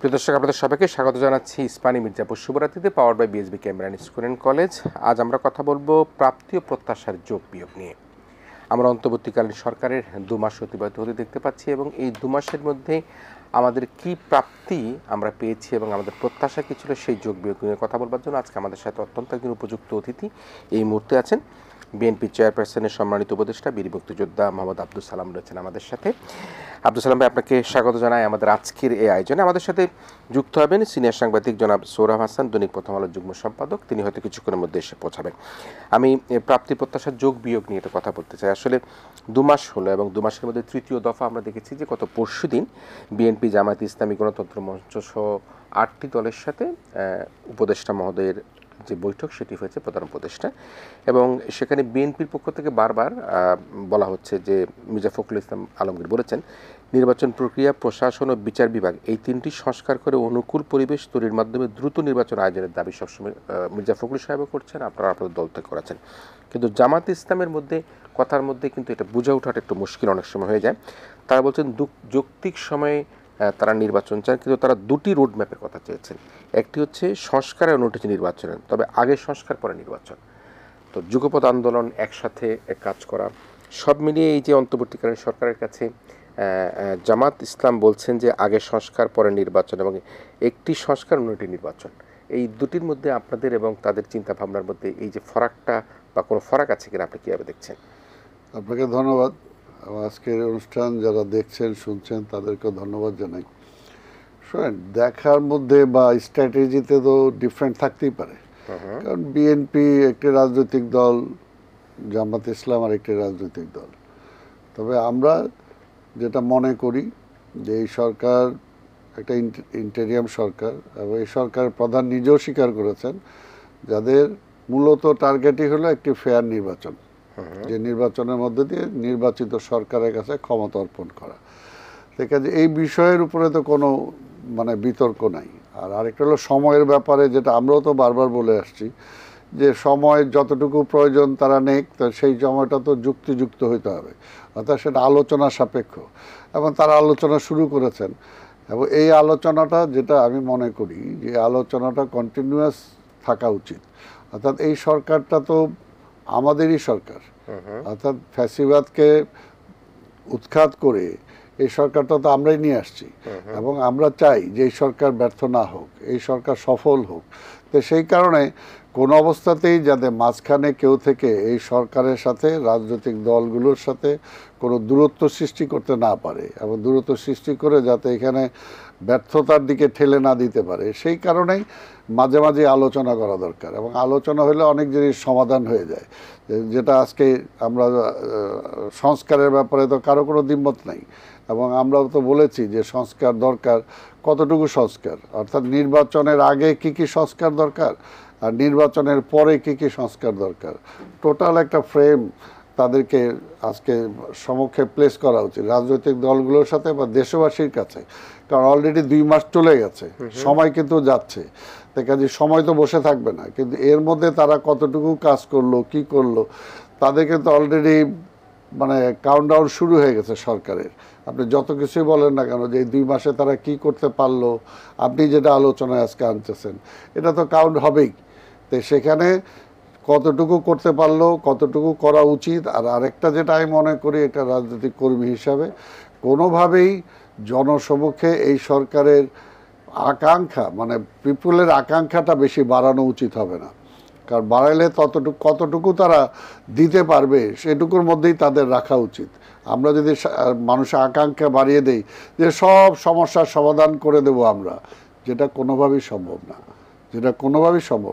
প্রিয় দর্শক, আপনাদের সবাইকে স্বাগত জানাচ্ছি ইস্পানি মির্জাপুর শুভরাত্রিতে, পাওয়ার বাই বিএসবি ক্যামেরান স্কুল অ্যান্ড কলেজ। আজ আমরা কথা বলবো প্রাপ্তি ও প্রত্যাশার যোগ বিয়োগ নিয়ে। আমরা অন্তর্বর্তীকালীন সরকারের 2 মাস অতিবাহিত হতে দেখতে পাচ্ছি এবং এই 2 মাসের মধ্যে আমাদের কি প্রাপ্তি আমরা পেয়েছি এবং আমাদের প্রত্যাশা কী ছিল সেই যোগ বিয়োগ নিয়ে কথা বলবার জন্য আজকে আমাদের সাথে অত্যন্ত একজন উপযুক্ত অতিথি এই মুহূর্তে আছেন। বিএনপি চেয়ারপারসনের সম্মানিত উপদেষ্টা বীর মুক্তিযোদ্ধা মোহাম্মদ আব্দুল সালাম রয়েছেন আমাদের সাথে। আব্দুল সালাম ভাই, আপনাকে স্বাগত জানাই আমাদের আজকের এই আয়োজনে। আমাদের সাথে যুক্ত হবেন সিনিয়র সাংবাদিক জনাব সৌরভ হাসান, দৈনিক প্রথম আলোর যুগ্ম সম্পাদক। তিনি হয়তো কিছুক্ষণের মধ্যে এসে পৌঁছাবেন। আমি প্রাপ্তি প্রত্যাশার যোগ বিয়োগ নিয়ে কথা বলতে চাই। আসলে 2 মাস হলো এবং 2 মাসের মধ্যে তৃতীয় দফা আমরা দেখেছি যে গত পরশুদিন বিএনপি, জামায়াত ইসলামী, গণতন্ত্র মঞ্চ সহ 8টি দলের সাথে উপদেষ্টা মহোদয়ের যে বৈঠক সেটি হয়েছে প্রধান উপদেষ্টা, এবং সেখানে বিএনপির পক্ষ থেকে বারবার বলা হচ্ছে যে মির্জা ফখরুল ইসলাম আলমগীর বলেছেন নির্বাচন প্রক্রিয়া, প্রশাসন ও বিচার বিভাগ এই 3টি সংস্কার করে অনুকূল পরিবেশ তৈরির মাধ্যমে দ্রুত নির্বাচন আয়োজনের দাবি সবসময় মির্জা ফখরুল সাহেবও করছেন, আপনারা আপনাদের দল থেকে করেছেন। কিন্তু জামাত ইসলামের মধ্যে কথার মধ্যে কিন্তু এটা বুঝে ওঠাটা একটু মুশকিল অনেক সময় হয়ে যায়। তারা বলছেন যৌক্তিক সময়ে তারা নির্বাচন চান, কিন্তু তারা 2টি রোডম্যাপের কথা চেয়েছেন। একটি হচ্ছে সংস্কারের অনুষ্ঠিত নির্বাচনের, তবে আগে সংস্কার পরে নির্বাচন। তো যুগপৎ আন্দোলন, একসাথে কাজ করা, সব মিলিয়ে এই যে অন্তর্বর্তীকালীন সরকারের কাছে জামাত ইসলাম বলছেন যে আগে সংস্কার পরে নির্বাচন এবং একটি সংস্কার অন্যটি নির্বাচন, এই দুটির মধ্যে আপনাদের এবং তাদের চিন্তা ভাবনার মধ্যে এই যে ফারাকটা বা কোনো ফারাক আছে কিনা আপনি কীভাবে দেখছেন? আপনাকে ধন্যবাদ। আজকের অনুষ্ঠান যারা দেখছেন শুনছেন তাদেরকেও ধন্যবাদ জানাই। শোনেন, দেখার মধ্যে বা স্ট্র্যাটেজিতে তো ডিফারেন্ট থাকতেই পারে, কারণ বিএনপি একটি রাজনৈতিক দল, জামাত ইসলাম আর একটি রাজনৈতিক দল। তবে আমরা যেটা মনে করি যে এই সরকার একটা ইন্টেরিয়াম সরকার, এবং এই সরকার প্রধান নিজেও স্বীকার করেছেন যাদের মূলত টার্গেটই হলো একটি ফেয়ার নির্বাচন, যে নির্বাচনের মধ্যে দিয়ে নির্বাচিত সরকারের কাছে ক্ষমতা অর্পণ করা। ঠিক আছে, এই বিষয়ের উপরে তো কোনো বিতর্ক নাই। আর আরেকটা হলো সময়ের ব্যাপারে, যেটা আমরাও তো বারবার বলে আসছি যে সময় যতটুকু প্রয়োজন তারা নেক, তো সেই সময়টা তো যুক্তিযুক্ত হইতে হবে, অর্থাৎ সেটা আলোচনা সাপেক্ষ, এবং তারা আলোচনা শুরু করেছেন। এবং এই আলোচনাটা, যেটা আমি মনে করি যে আলোচনাটা কন্টিনিউয়াস থাকা উচিত। অর্থাৎ এই সরকারটা তো আমাদেরই সরকার, অর্থাৎ ফ্যাসিবাদকে উৎখাত করে এই সরকারটা তো আমরাই নিয়ে আসছি, এবং আমরা চাই যে এই সরকার ব্যর্থ না হোক, এই সরকার সফল হোক। তো সেই কারণে কোনো অবস্থাতেই যাতে মাঝখানে কেউ থেকে এই সরকারের সাথে, রাজনৈতিক দলগুলোর সাথে কোনো দূরত্ব সৃষ্টি করতে না পারে, এবং দূরত্ব সৃষ্টি করে যাতে এখানে ব্যর্থতার দিকে ঠেলে না দিতে পারে, সেই কারণেই মাঝে মাঝে আলোচনা করা দরকার। এবং আলোচনা হলে অনেক জিনিস সমাধান হয়ে যায়, যেটা আজকে আমরা সংস্কারের ব্যাপারে তো কারো কোনো দ্বিমত নাই, এবং আমরাও তো বলেছি যে সংস্কার দরকার। কতটুকু সংস্কার, অর্থাৎ নির্বাচনের আগে কি কি সংস্কার দরকার আর নির্বাচনের পরে কি কি সংস্কার দরকার, টোটাল একটা ফ্রেম তাদেরকে আজকে সমক্ষে প্লেস করা উচিত, রাজনৈতিক দলগুলোর সাথে বা দেশবাসীর কাছে। কারণ অলরেডি 2 মাস চলে গেছে, সময় কিন্তু যাচ্ছে, তাই কাজে সময় তো বসে থাকবে না। কিন্তু এর মধ্যে তারা কতটুকু কাজ করলো, কি করলো, তাদের কিন্তু অলরেডি কাউন্টডাউন শুরু হয়ে গেছে সরকারের। আপনি যত কিছুই বলেন না কেন যে এই 2 মাসে তারা কি করতে পারলো, আপনি যেটা আলোচনায় আজকে আনতেছেন, এটা তো কাউন্ট হবেই। তো সেখানে কতটুকু করতে পারলো, কতটুকু করা উচিত। আর আরেকটা যেটা আমি মনে করি, একটা রাজনৈতিক কর্মী হিসাবে কোনোভাবেই জনসমক্ষে এই সরকারের আকাঙ্ক্ষা, পিপুলের আকাঙ্ক্ষাটা বেশি বাড়ানো উচিত হবে না। কারণ বাড়াইলে কতটুকু তারা দিতে পারবে সেটুকুর মধ্যেই তাদের রাখা উচিত। আমরা যদি মানুষের আকাঙ্ক্ষা বাড়িয়ে দেই যে সব সমস্যার সমাধান করে দেব আমরা, যেটা কোনোভাবেই সম্ভব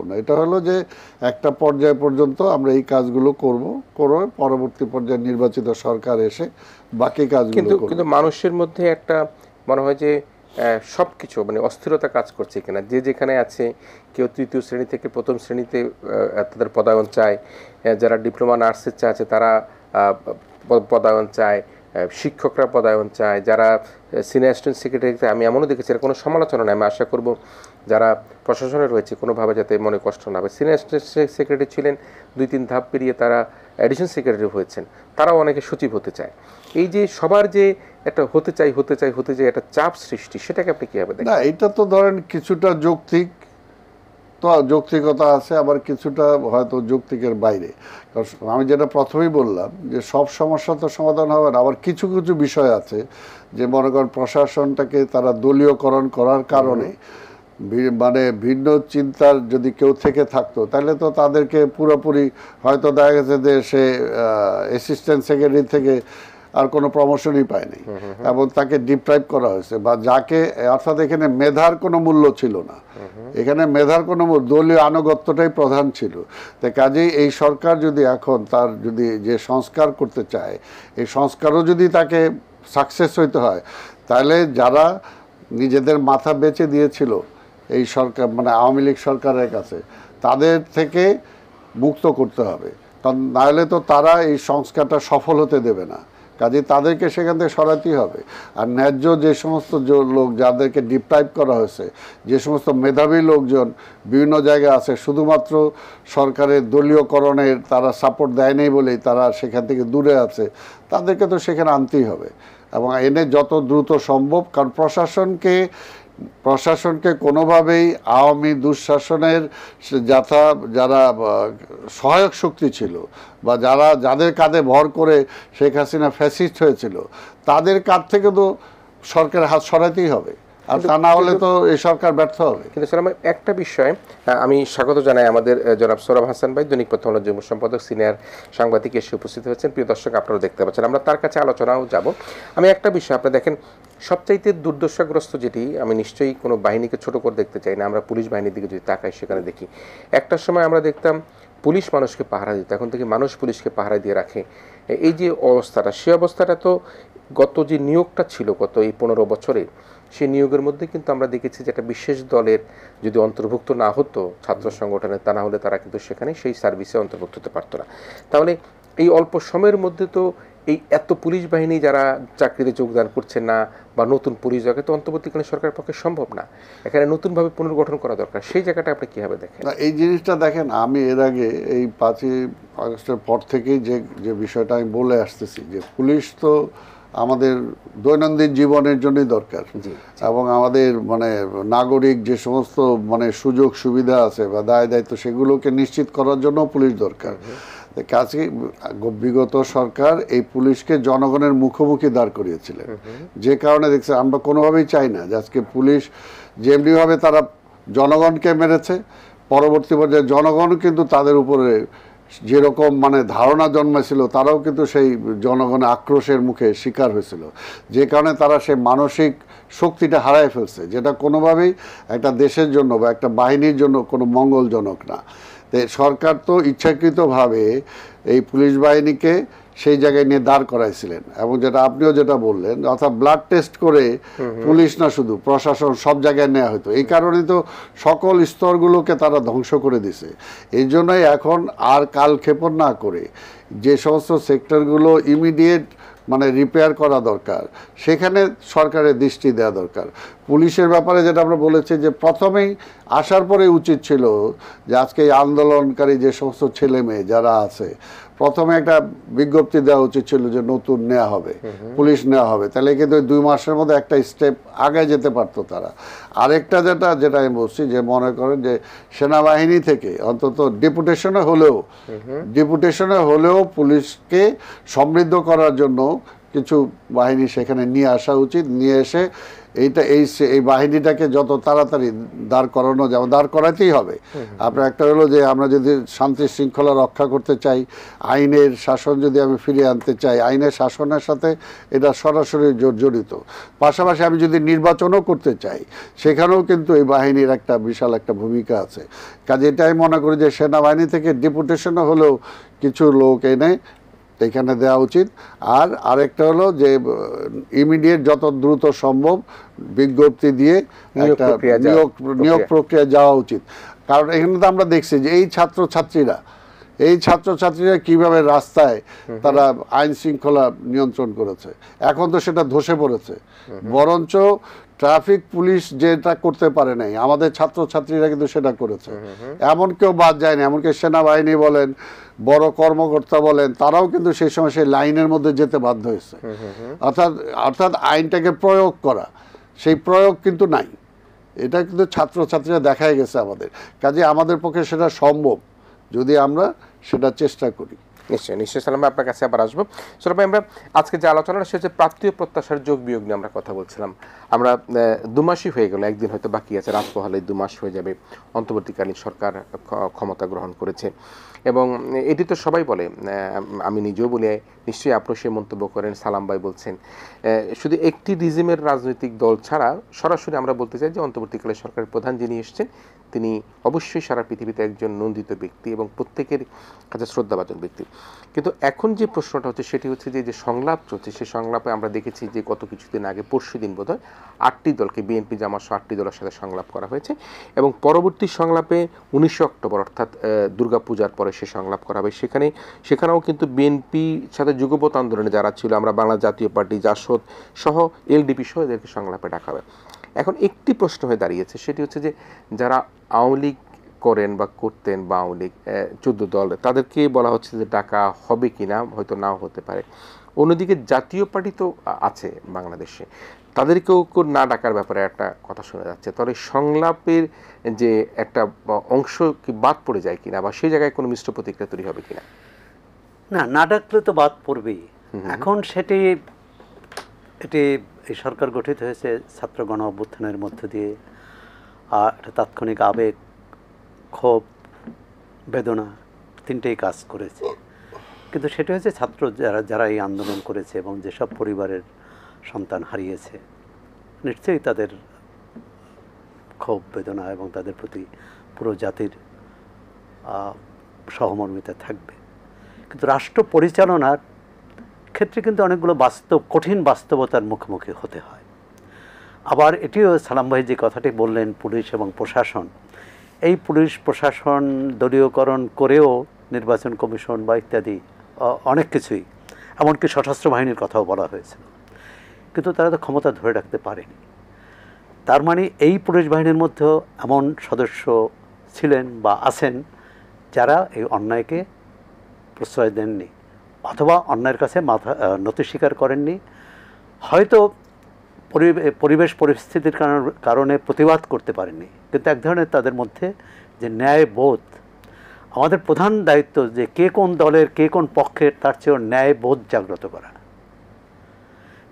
না, এটা হলো যে একটা পর্যায় পর্যন্ত আমরা এই কাজগুলো করে পরবর্তী পর্যায়ে নির্বাচিত সরকার এসে বাকি কাজগুলো করবে। কিন্তু মানুষের মধ্যে একটা মনে হয় যে সব কিছু অস্থিরতা কাজ করছে কিনা, যে যেখানে আছে, কেউ 3য় শ্রেণী থেকে 1ম শ্রেণীতে তাদের পদায়ন চায়, যারা ডিপ্লোমা নার্সের আছে তারা পদায়ন চায়, শিক্ষকরা পদায়ন চায়, যারা সিনিয়র অ্যাসিস্ট্যান্ট সেক্রেটারি, আমি এমনও দেখেছি কোনো সমালোচনা নয়, আমি আশা করব যারা প্রশাসনে রয়েছে কোনোভাবে যাতে মনে কষ্ট না হবে। সিনিয়র অ্যাসিস্ট্যান্ট সেক্রেটারি ছিলেন, 2-3 ধাপ পেরিয়ে তারা অ্যাডিশনাল সেক্রেটারি হয়েছেন, তারাও অনেকে সচিব হতে চায়। এই যে সবার যে একটা হতে চাই একটা চাপ সৃষ্টি, সেটাকে আপনি কিভাবে দেখেন? না, এটা তো ধরেন কিছুটা যৌক্তিক, তো যৌক্তিকতা আছে, আবার কিছুটা হয়তো যৌক্তিকের বাইরে। কারণ আমি যেটা প্রথমেই বললাম যে সব সমস্যা তো সমাধান হবে না, আবার কিছু কিছু বিষয় আছে যে মনে করেন প্রশাসনটাকে তারা দলীয়করণ করার কারণে মানে ভিন্ন চিন্তার যদি কেউ থেকে থাকতো তাহলে তো তাদেরকে পুরোপুরি হয়তো দেখা গেছে যে সে অ্যাসিস্ট্যান্ট সেক্রেটারি থেকে আর কোনো প্রমোশনই পায়নি, এবং তাকে ডিপ্রাইভ করা হয়েছে, বা যাকে অর্থাৎ এখানে মেধার কোনো মূল্য ছিল না, এখানে মেধার কোনো দলীয় আনুগত্যটাই প্রধান ছিল। তাই কাজেই এই সরকার যদি এখন তার যদি যে সংস্কার করতে চায়, এই সংস্কারও যদি তাকে সাকসেস হইতে হয়, তাহলে যারা নিজেদের মাথা বেচে দিয়েছিল এই সরকার মানে আওয়ামী লীগ সরকারের কাছে, তাদের থেকে মুক্ত করতে হবে, কারণ নাহলে তো তারা এই সংস্কারটা সফল হতে দেবে না। কাজে তাদেরকে সেখান থেকে সরাতেই হবে। আর ন্যায্য যে সমস্ত লোক যাদেরকে ডিপ্রাইভ করা হয়েছে, যে সমস্ত মেধাবী লোকজন বিভিন্ন জায়গায় আছে, শুধুমাত্র সরকারের দলীয়করণের তারা সাপোর্ট দেয়নি বলেই তারা সেখান থেকে দূরে আছে, তাদেরকে তো সেখানে আনতেই হবে, এবং এনে যত দ্রুত সম্ভব। কারণ প্রশাসনকে কোনোভাবেই আওয়ামী দুঃশাসনের যারা সহায়ক শক্তি ছিল, বা যাদের কাঁধে ভর করে শেখ হাসিনা ফ্যাসিস্ট হয়েছিল, তাদের কাঁধ থেকে তো সরকারের হাত সরাতেই হবে, আর তা না হলে তো এই সরকার ব্যর্থ হবে। কিন্তু স্যার, আমার একটা বিষয় আমি স্বাগত জানাই আমাদের জনাব সোহরাব হাসান ভাই, দৈনিক প্রথম যুগ্ম সম্পাদক, সিনিয়র সাংবাদিক, এসে উপস্থিত হয়েছেন। প্রিয় দর্শক, আপনারা দেখতে পাচ্ছেন, আমরা তার কাছে আলোচনাও যাব। আমি একটা বিষয়, আপনি দেখেন, সবচাইতে দুর্দশাগ্রস্ত যেটি, আমি নিশ্চয়ই কোনো বাহিনীকে ছোট করে দেখতে চাই না, আমরা পুলিশ বাহিনীর দিকে যদি তাকাই, সেখানে দেখি একটা সময় আমরা দেখতাম পুলিশ মানুষকে পাহারা দিত, এখন থেকে মানুষ পুলিশকে পাহারা দিয়ে রাখে। এই যে অবস্থাটা, সে অবস্থাটা তো গত যে নিয়োগটা ছিল গত এই 15 বছরে, সেই নিয়োগের মধ্যে কিন্তু আমরা দেখেছি যে একটা বিশেষ দলের যদি অন্তর্ভুক্ত না হতো ছাত্র সংগঠনে, তা না হলে তারা কিন্তু সেখানে সেই সার্ভিসে অন্তর্ভুক্ত হতে পারতো না। তাহলে এই অল্প সময়ের মধ্যে তো এই এত পুলিশ বাহিনী যারা চাকরিতে যোগদান করছে না, বা নতুন পুলিশ জায়গায় তো অন্তর্বর্তীকালীন সরকারের পক্ষে সম্ভব না, এখানে নতুনভাবে পুনর্গঠন করা দরকার। সেই জায়গাটা আপনি কীভাবে দেখেন? এই জিনিসটা দেখেন, আমি এর আগে এই 5ই আগস্টের পর থেকেই যে বিষয়টা আমি বলে আসতেছি যে পুলিশ তো আমাদের দৈনন্দিন জীবনের জন্যই দরকার, এবং আমাদের মানে নাগরিক যে সমস্ত মানে সুযোগ সুবিধা আছে বা দায় দায়িত্ব, সেগুলোকে নিশ্চিত করার জন্য পুলিশ দরকার। কাজে বিগত সরকার এই পুলিশকে জনগণের মুখোমুখি দাঁড় করিয়েছিলেন, যে কারণে দেখছে আমরা কোনোভাবেই চাই না যে আজকে পুলিশ যেমনিভাবে তারা জনগণকে মেরেছে, পরবর্তী পর্যায়ে জনগণও কিন্তু তাদের উপরে যেরকম মানে ধারণা জন্মেছিল, তারাও কিন্তু সেই জনগণের আক্রোশের মুখে শিকার হয়েছিল, যে কারণে তারা সেই মানসিক শক্তিটা হারায় ফেলছে, যেটা কোনোভাবেই একটা দেশের জন্য বা একটা বাহিনীর জন্য কোনো মঙ্গলজনক না। সরকার তো ইচ্ছাকৃতভাবে এই পুলিশ বাহিনীকে সেই জায়গায় নিয়ে দাঁড় করাইছিলেন, এবং যেটা আপনিও যেটা বললেন, অর্থাৎ ব্লাড টেস্ট করে পুলিশ না শুধু প্রশাসন সব জায়গায় নেওয়া হতো। এই কারণেই তো সকল স্তরগুলোকে তারা ধ্বংস করে দিছে। এই জন্যই এখন আর কালক্ষেপণ না করে যে সমস্ত সেক্টরগুলো ইমিডিয়েট মানে রিপেয়ার করা দরকার, সেখানে সরকারের দৃষ্টি দেওয়া দরকার। পুলিশের ব্যাপারে যেটা আমরা বলেছি যে প্রথমেই আসার পরে উচিত ছিল যে আজকে এই আন্দোলনকারী যে সমস্ত ছেলে মেয়ে যারা আছে, প্রথমে একটা বিজ্ঞপ্তি দেওয়া উচিত ছিল যে নতুন নেওয়া হবে, পুলিশ নেওয়া হবে, তাহলে কিন্তু 2 মাসের মধ্যে একটা স্টেপ আগে যেতে পারতো তারা। আরেকটা যেটা আমি বলছি যে মনে করেন যে সেনাবাহিনী থেকে অন্তত ডেপুটেশনে হলেও পুলিশকে সমৃদ্ধ করার জন্য কিছু বাহিনী সেখানে নিয়ে আসা উচিত। নিয়ে এসে এই বাহিনীটাকে যত তাড়াতাড়ি দাঁড় করানো যাবে, দাঁড় করাতেই হবে। আপনার একটা হলো যে আমরা যদি শান্তি শৃঙ্খলা রক্ষা করতে চাই, আইনের শাসন যদি আমি ফিরিয়ে আনতে চাই, আইনের শাসনের সাথে এটা সরাসরি জড়িত। পাশাপাশি আমি যদি নির্বাচনও করতে চাই, সেখানেও কিন্তু এই বাহিনীর একটা বিশাল একটা ভূমিকা আছে। কাজে এটাই মনে করি যে সেনাবাহিনী থেকে ডেপুটেশনও হলেও কিছু লোক এনে এখানে দেওয়া উচিত। আর আরেকটা হলো যে ইমিডিয়েট যত দ্রুত সম্ভব বিজ্ঞপ্তি দিয়ে একটা নিয়োগ প্রক্রিয়া যাওয়া উচিত। কারণ এখানে তো আমরা দেখছি যে এই ছাত্রছাত্রীরা কিভাবে রাস্তায় তারা আইন শৃঙ্খলা নিয়ন্ত্রণ করেছে, এখন তো সেটা ধসে পড়েছে। বরঞ্চ ট্রাফিক পুলিশ যেটা করতে পারে নাই আমাদের ছাত্রছাত্রীরা কিন্তু সেটা করেছে। এমন কেউ বাদ যায়নি, এমনকি সেনাবাহিনী বলেন, বড় কর্মকর্তা বলেন, তারাও কিন্তু সেই সময় সেই লাইনের মধ্যে যেতে বাধ্য হয়েছে। অর্থাৎ অর্থাৎ আইনটাকে প্রয়োগ করা, সেই প্রয়োগ কিন্তু নাই। এটা কিন্তু ছাত্রছাত্রীরা দেখাই গেছে আমাদের। কাজে আমাদের পক্ষে সেটা সম্ভব যদি আমরা সেটা চেষ্টা করি। নিশ্চয়ই নিশ্চয়ই সালাম ভাই, আপনার কাছে আবার আসবো। সালাম ভাই, আমরা আজকে যে আলোচনাটা সেটা হচ্ছে প্রাপ্তীয় প্রত্যাশার যোগ বিয়োগ নিয়ে আমরা কথা বলছিলাম। আমরা 2 মাসই হয়ে গেল, একদিন হয়তো বাকি আছে, রাত পোহালে 2 মাস হয়ে যাবে অন্তর্বর্তীকালীন সরকার ক্ষমতা গ্রহণ করেছে। এবং এটি তো সবাই বলে, আমি নিজেও বলি, নিশ্চয়ই আপনি সে মন্তব্য করেন, সালাম ভাই বলছেন, শুধু একটি রিজিমের রাজনৈতিক দল ছাড়া সরাসরি আমরা বলতে চাই যে অন্তর্বর্তীকালীন সরকারের প্রধান যিনি এসেছেন তিনি অবশ্যই সারা পৃথিবীতে একজন নন্দিত ব্যক্তি এবং প্রত্যেকের কাছে শ্রদ্ধাভাজন ব্যক্তি। কিন্তু এখন যে প্রশ্নটা হচ্ছে সেটি হচ্ছে যে সংলাপ চলছে, সেই সংলাপে আমরা দেখেছি যে গত কিছুদিন আগে, পরশু দিন বোধহয়, 8টি দলকে, বিএনপি জামাত সহ 8টি দলের সাথে সংলাপ করা হয়েছে এবং পরবর্তী সংলাপে 19 অক্টোবর অর্থাৎ দুর্গাপূজার পরে সে সংলাপ করা হবে। সেখানেও কিন্তু বিএনপি সাথে যুগপৎ আন্দোলনে যারা ছিল, আমরা বাংলা জাতীয় পার্টি, জাসদ সহ এলডিপি সহ এদেরকে সংলাপে ডাকা হবে। এখন একটি প্রশ্ন হয়ে দাঁড়িয়েছে, সেটি হচ্ছে যে যারা আওয়ামী লীগ করেন বা করতেন বা আওয়ামী লীগ 14 দল, তাদেরকে বলা হচ্ছে যে ডাকা হবে কিনা, হয়তো নাও হতে পারে। অন্যদিকে জাতীয় পার্টি তো আছে বাংলাদেশে, তাদেরকেও না ডাকার ব্যাপারে একটা কথা শোনা যাচ্ছে। তাহলে সংলাপের যে একটা অংশ কি বাদ পড়ে যায় কিনা, বা সেই জায়গায় কোনো মিশ্র প্রতিক্রিয়া তৈরি হবে কিনা? না, না ডাকলে তো বাদ পড়বেই। এখন এটি এই সরকার গঠিত হয়েছে ছাত্র গণ অভ্যুত্থানের মধ্য দিয়ে, একটা তাৎক্ষণিক আবেগ, ক্ষোভ, বেদনা, তিনটেই কাজ করেছে। কিন্তু সেটা হচ্ছে ছাত্র যারা এই আন্দোলন করেছে এবং যেসব পরিবারের সন্তান হারিয়েছে, নিশ্চয়ই তাদের ক্ষোভ, বেদনা এবং তাদের প্রতি পুরো জাতির সহমর্মিতা থাকবে। কিন্তু রাষ্ট্র পরিচালনার ক্ষেত্রে কিন্তু অনেকগুলো কঠিন বাস্তবতার মুখোমুখি হতে হয়। আবার এটিও সালাম ভাই যে কথাটি বললেন, পুলিশ এবং প্রশাসন, এই পুলিশ প্রশাসন দলীয়করণ করেও নির্বাচন কমিশন বা ইত্যাদি অনেক কিছুই, এমনকি সশস্ত্র বাহিনীর কথাও বলা হয়েছিল, কিন্তু তারা তো ক্ষমতা ধরে রাখতে পারেনি। তার মানে এই পুলিশ বাহিনীর মধ্যেও এমন সদস্য ছিলেন বা আছেন যারা এই অন্যায়কে প্রশ্রয় দেননি, অথবা অন্যায়ের কাছে নতি স্বীকার করেননি, হয়তো পরিবেশ পরিস্থিতির কারণে প্রতিবাদ করতে পারেননি, কিন্তু এক ধরনের তাদের মধ্যে যে ন্যায়বোধ, আমাদের প্রধান দায়িত্ব যে কে কোন দলের, কে কোন পক্ষের, তার চেয়েও ন্যায়বোধ জাগ্রত করা।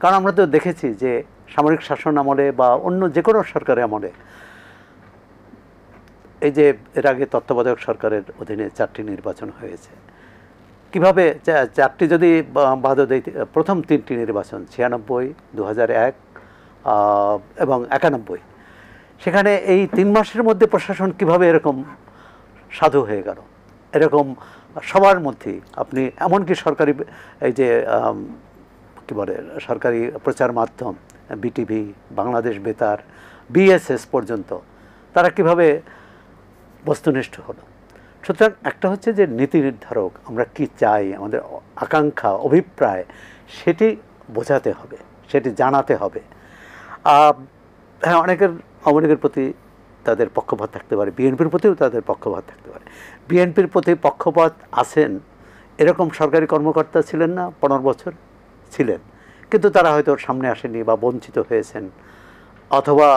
কারণ আমরা তো দেখেছি যে সামরিক শাসন আমলে বা অন্য যে কোনো সরকারের আমলে, এই যে এর আগে তত্ত্বাবধায়ক সরকারের অধীনে 4টি নির্বাচন হয়েছে, কিভাবে 4টি যদি বাদও দেয়, প্রথম 3টি নির্বাচন 96, 2001 এবং 91, সেখানে এই 3 মাসের মধ্যে প্রশাসন কিভাবে এরকম সাধু হয়ে গেল, এরকম সবার মধ্যেই আপনি এমনকি সরকারি এই যে কী বলে সরকারি প্রচার মাধ্যম বিটিভি, বাংলাদেশ বেতার, বিএসএস পর্যন্ত তারা কিভাবে বস্তুনিষ্ঠ হলো। সুতরাং একটা হচ্ছে যে নীতি নির্ধারক, আমরা কি চাই, আমাদের আকাঙ্ক্ষা, অভিপ্রায়, সেটি বোঝাতে হবে, সেটি জানাতে হবে। হ্যাঁ, অনেকের আওয়ামী লীগের প্রতি তাদের পক্ষপাত থাকতে পারে, বিএনপির প্রতিও তাদের পক্ষপাত থাকতে পারে। বিএনপির প্রতি পক্ষপাত আছেন এরকম সরকারি কর্মকর্তা ছিলেন না 15 বছর? ছিলেন, কিন্তু তারা হয়তো সামনে আসেনি বা বঞ্চিত হয়েছেন, অথবা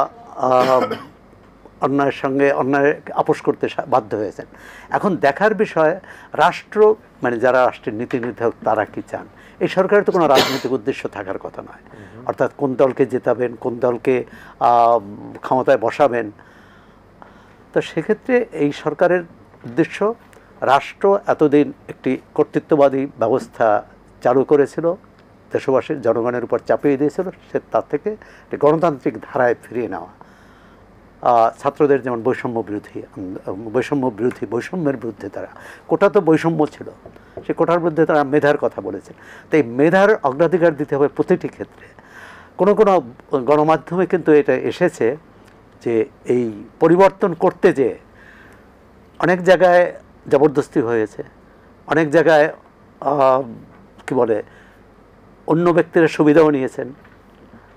অন্যায়ের সঙ্গে অন্যায় আপোষ করতে বাধ্য হয়েছেন। এখন দেখার বিষয় রাষ্ট্র, মানে যারা রাষ্ট্রের নীতি নির্ধারক, তারা কি চান। এই সরকারের তো কোনো রাজনৈতিক উদ্দেশ্য থাকার কথা নয়, অর্থাৎ কোন দলকে জেতাবেন, কোন দলকে ক্ষমতায় বসাবেন। তো সেক্ষেত্রে এই সরকারের উদ্দেশ্য, রাষ্ট্র এতদিন একটি কর্তৃত্ববাদী ব্যবস্থা চালু করেছিল, দেশবাসীর জনগণের উপর চাপিয়ে দিয়েছিল, সে তার থেকে একটি গণতান্ত্রিক ধারায় ফিরিয়ে নেওয়া। ছাত্রদের যেমন বৈষম্যের বিরুদ্ধে তারা, কোটা তো বৈষম্য ছিল, সে কোটার বিরুদ্ধে তারা মেধার কথা বলেছেন। তো এই মেধার অগ্রাধিকার দিতে হবে প্রতিটি ক্ষেত্রে। কোনো কোনো গণমাধ্যমে কিন্তু এটা এসেছে যে এই পরিবর্তন করতে যে অনেক জায়গায় জবরদস্তি হয়েছে, অনেক জায়গায় কি বলে অন্য ব্যক্তিরা সুবিধাও নিয়েছেন,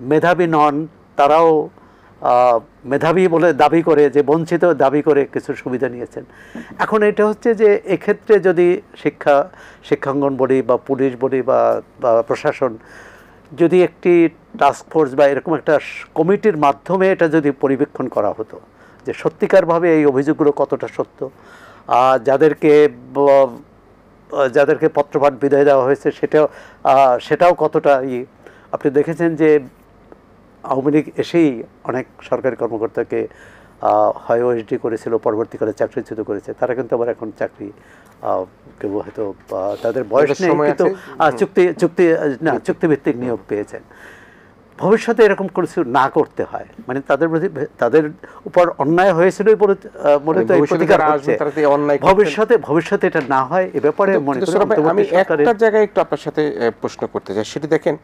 মেধাবী নন তারাও মেধাবী বলে দাবি করে, যে বঞ্চিত দাবি করে কিছু সুবিধা নিয়েছেন। এখন এটা হচ্ছে যে এক্ষেত্রে যদি শিক্ষাঙ্গন বলি বা পুলিশ বলি বা প্রশাসন যদি একটি টাস্ক ফোর্স বা এরকম একটা কমিটির মাধ্যমে এটা যদি পরিবীক্ষণ করা হতো যে সত্যিকারভাবে এই অভিযোগগুলো কতটা সত্য, যাদেরকে পত্রপাঠ বিদায় দেওয়া হয়েছে সেটাও কতটা আপনি দেখেছেন যে আওয়ামী লীগ এসেই অনেক সরকারি কর্মকর্তাকে হয় ওএসডি করেছিল, পরবর্তীকালে চাকরিচ্যুত করেছে। তারা কিন্তু আবার এখন চাকরি কেউ হয়তো তাদের বয়স নেই কিন্তু চুক্তিভিত্তিক নিয়োগ পেয়েছেন। ভবিষ্যতে এরকম কিছু না করতে হয়, মানে তাদের উপর অন্যায় হয়েছিল বলে তো প্রতিকার হচ্ছে, ভবিষ্যতে এটা না হয় এ ব্যাপারে মনে করি আমি একটা জায়গায় একটু আপনার সাথে প্রশ্ন করতে চাই। সেটি দেখেন,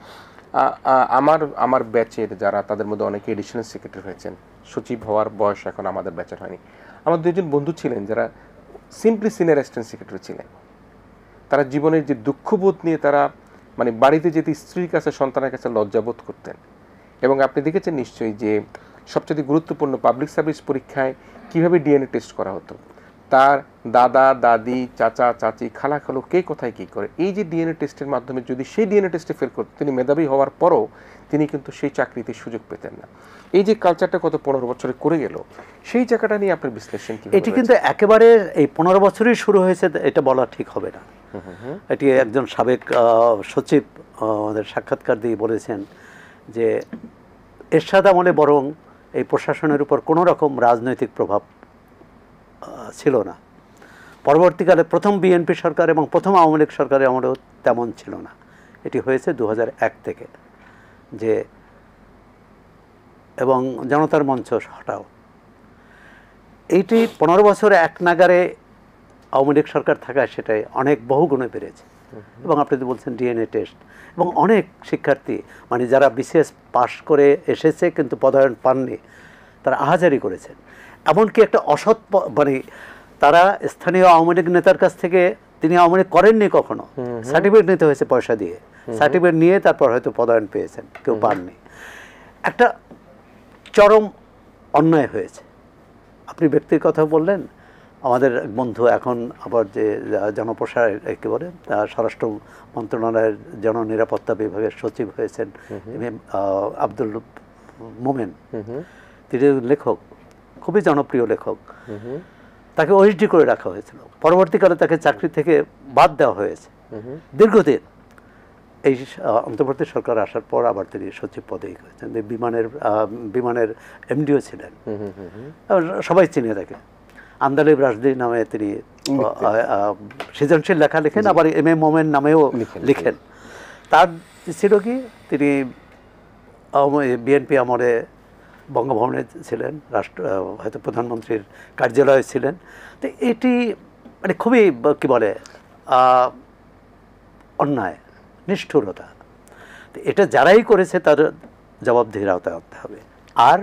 আমার ব্যাচের যারা, তাদের মধ্যে অনেকে এডিশনাল সেক্রেটারি হয়েছেন, সচিব হওয়ার বয়স এখন আমাদের ব্যাচের হয়নি। আমার দুজন বন্ধু ছিলেন যারা সিম্পলি সিনিয়র অ্যাসিস্ট্যান্ট সেক্রেটারি ছিলেন। তারা জীবনের যে দুঃখবোধ নিয়ে তারা মানে বাড়িতে যেতে স্ত্রীর কাছে, সন্তানের কাছে লজ্জাবোধ করতেন। এবং আপনি দেখেছেন নিশ্চয়ই যে সবচেয়ে গুরুত্বপূর্ণ পাবলিক সার্ভিস পরীক্ষায় কিভাবে ডিএনএ টেস্ট করা হতো, তার দাদা দাদি, চাচা চাচি, খালা খালু কে কোথায় কী করে, এই যে ডিএনএ টেস্টের মাধ্যমে যদি সেই ডিএনএ টেস্টে ফেল করতেন, তিনি মেধাবী হওয়ার পরও তিনি কিন্তু সেই চাকরিতে সুযোগ পেতেন না। এই যে কালচারটা গত 15 বছরে করে গেল, সেই জায়গাটা নিয়ে আপনার বিশ্লেষণ কি? এটি কিন্তু একেবারে এই 15 বছরই শুরু হয়েছে এটা বলা ঠিক হবে না। এটি একজন সাবেক সচিব আমাদের সাক্ষাৎকার দিয়ে বলেছেন যে এরশাদ আমলে বরং এই প্রশাসনের উপর কোনো রকম রাজনৈতিক প্রভাব ছিল না। পরবর্তীকালে প্রথম বিএনপি সরকার এবং প্রথম আওয়ামী লীগ সরকারের আমলেও তেমন ছিল না। এটি হয়েছে 2001 থেকে, যে এবং জনতার মঞ্চ হটাও, এইটি 15 বছরে এক নাগারে আওয়ামী লীগ সরকার থাকায় সেটাই অনেক বহুগুণে বেড়েছে। এবং আপনি তো বলছেন ডিএনএ টেস্ট, এবং অনেক শিক্ষার্থী মানে যারা বিসিএস পাশ করে এসেছে কিন্তু পদায়ন পাননি, তারা আহাজারি করেছেন। এমনকি একটা অসৎ মানে তারা স্থানীয় আওয়ামী লীগ নেতার কাছ থেকে, তিনি আওয়ামী লীগ করেননি কখনো, সার্টিফিকেট নিতে হয়েছে পয়সা দিয়ে, সার্টিফিকেট নিয়ে তারপর হয়তো পদায়ন পেয়েছেন, কেউ পাননি। একটা চরম অন্যায় হয়েছে। আপনি ব্যক্তির কথা বললেন, আমাদের বন্ধু এখন আবার যে জনপ্রসার কি বলে স্বরাষ্ট্র মন্ত্রণালয়ের জননিরাপত্তা বিভাগের সচিব হয়েছেন আব্দুল মোমেন, তিনি লেখক, খুবই জনপ্রিয় লেখক। তাকে ওএসডি করে রাখা হয়েছিল, পরবর্তীকালে তাকে চাকরি থেকে বাদ দেওয়া হয়েছে দীর্ঘদিন। এই অন্তর্বর্তী সরকার আসার পর আবার তিনি সচিব পদেই হয়েছেন, বিমানের এমডিও ছিলেন, সবাই চিনে তাকে। আন্দালিব রাশদি নামে তিনি সৃজনশীল লেখা লেখেন, আবার এম মোমেন নামেও লিখেন। তার ছিল কি, তিনি বিএনপি আমলে বঙ্গভবনে ছিলেন, হয়তো প্রধানমন্ত্রীর কার্যালয়ে ছিলেন। তো এটি মানে খুবই কি বলে অন্যায়, নিষ্ঠুরতা। তো এটা যারাই করেছে তার জবাবদিহির আওতায় আনতে হবে। আর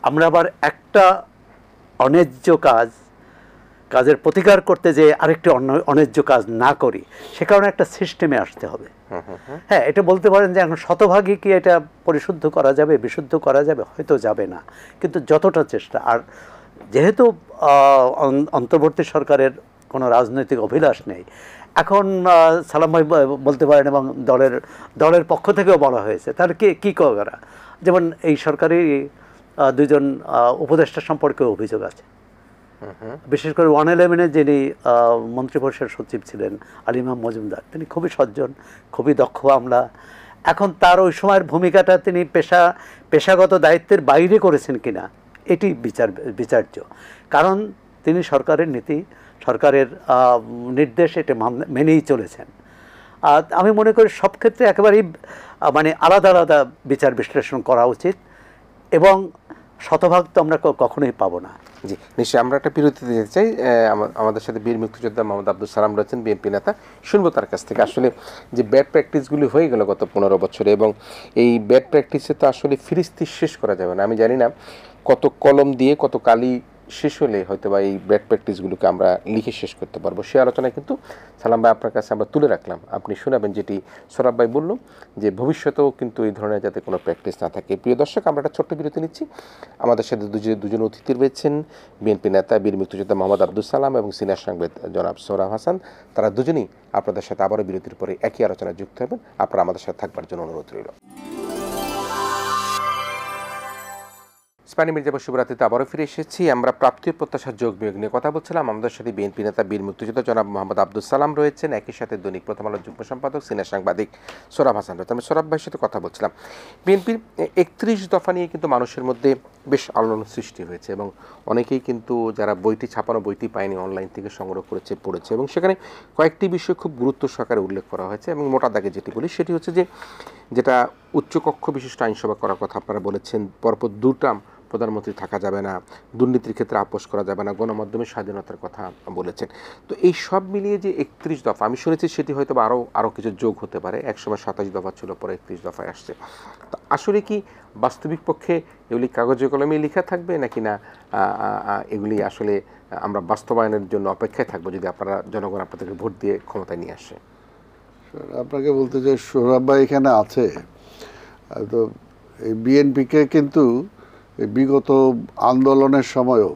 আমরা আবার একটা অন্যায্য কাজের প্রতিকার করতে যে আরেকটি অন্যায্য কাজ না করি, সে কারণে একটা সিস্টেমে আসতে হবে। হ্যাঁ, এটা বলতে পারেন যে এখন শতভাগই কি এটা পরিশুদ্ধ করা যাবে, বিশুদ্ধ করা যাবে, হয়তো যাবে না, কিন্তু যতটা চেষ্টা। আর যেহেতু অন্তর্বর্তী সরকারের কোনো রাজনৈতিক অভিলাষ নেই, এখন সালাম ভাই বলতে পারেন, এবং দলের পক্ষ থেকেও বলা হয়েছে, তাহলে কী করা, যেমন এই সরকারি 2জন উপদেষ্টা সম্পর্কে অভিযোগ আছে, বিশেষ করে 111-এর যিনি মন্ত্রিপরিষদ সচিব ছিলেন আলিমাম মজুমদার, তিনি খুবই সজ্জন, খুবই দক্ষ আমলা। এখন তার ওই সময়ের ভূমিকাটা তিনি পেশাগত দায়িত্বের বাইরে করেছেন কিনা এটি বিচার্য, কারণ তিনি সরকারের নীতি, সরকারের নির্দেশ এটা মেনেই চলেছেন। আর আমি মনে করি সব ক্ষেত্রে একেবারেই মানে আলাদা আলাদা বিচার বিশ্লেষণ করা উচিত, এবং শতভাগ তো আমরা কখনোই পাবো না। জি, নিশ্চয়ই। আমরা একটা বিরতিতে যেতে চাই। আমাদের সাথে বীর মুক্তিযোদ্ধা মোহাম্মদ আব্দুল সালাম রয়েছেন, বিএনপি নেতা, শুনবো তার কাছ থেকে আসলে যে ব্যাড প্র্যাকটিসগুলি হয়ে গেল গত 15 বছরে, এবং এই ব্যাড প্র্যাকটিসে তো আসলে ফিরিস্তি শেষ করা যাবে না। আমি জানি না কত কলম দিয়ে, কত কালি শেষ হলে হয়তো বা এই ব্যাড প্র্যাকটিসগুলোকে আমরা লিখে শেষ করতে পারবো। সে আলোচনায় কিন্তু সালাম ভাই আপনার কাছে আমরা তুলে রাখলাম, আপনি শোনাবেন যেটি সোহরাব ভাই বলল যে ভবিষ্যতেও কিন্তু এই ধরনের যাতে কোনো প্র্যাকটিস না থাকে। প্রিয় দর্শক, আমরা একটা ছোট্ট বিরতি নিচ্ছি। আমাদের সাথে দুজন অতিথি রয়েছেন, বিএনপি নেতা বীর মুক্তিযোদ্ধা মোহাম্মদ আব্দুল সালাম এবং সিনিয়র সাংবাদিক জনাব সোহরাব হাসান। তারা দুজনেই আপনাদের সাথে আবারও বিরতির পরে একই আলোচনায় যুক্ত হবেন। আপনারা আমাদের সাথে থাকবার জন্য অনুরোধ রইল। ইস্পানি মির্জাপুর শুভরাত্রিতে আবারও ফিরে এসেছি। আমরা প্রাপ্তি ও প্রত্যাশার যোগ বিয়োগ নিয়ে কথা বলছিলাম। আমাদের সাথে বিএনপি নেতা বীর মুক্তিযোদ্ধা জনাব মোহাম্মদ আব্দুল সালাম রয়েছেন, একই সাথে দৈনিক প্রথম আলোর যুগ্ম সম্পাদক সিনিয়র সাংবাদিক সোহরাব হাসান রয়েছেন। আমি সোহরাব ভাইয়ের সাথে কথা বলছিলাম। বিএনপির 31 দফা নিয়ে কিন্তু মানুষের মধ্যে বেশ আলোড়ন সৃষ্টি হয়েছে এবং অনেকেই কিন্তু যারা বইটি ছাপানো বইটি পায়নি অনলাইন থেকে সংগ্রহ করেছে, পড়েছে এবং সেখানে কয়েকটি বিষয় খুব গুরুত্ব সহকারে উল্লেখ করা হয়েছে এবং মোটা দাগে যেটি বলি সেটি হচ্ছে যে যেটা উচ্চকক্ষ বিশিষ্ট আইনসভা করার কথা আপনারা বলেছেন, পরপর 2 টার্ম প্রধানমন্ত্রী থাকা যাবে না, দুর্নীতির ক্ষেত্রে আপোষ করা যাবে না, গণমাধ্যমের স্বাধীনতার কথা বলেছেন। তো এই সব মিলিয়ে যে 31 দফা, আমি শুনেছি সেটি হয়তো আরও কিছু যোগ হতে পারে। একসময় 27 দফা ছিল, পরে 31 দফায় আসছে। তো আসলে কি বাস্তবিক পক্ষে এগুলি কাগজে কলমে লেখা থাকবে নাকি না এগুলি আসলে আমরা বাস্তবায়নের জন্য অপেক্ষায় থাকবো যদি আপনারা জনগণ আপনাদেরকে ভোট দিয়ে ক্ষমতায় নিয়ে আসে? আপনাকে বলতে চাই সোহরাব ভাই এখানে আছে, তো এই বিএনপিকে কিন্তু বিগত আন্দোলনের সময়ও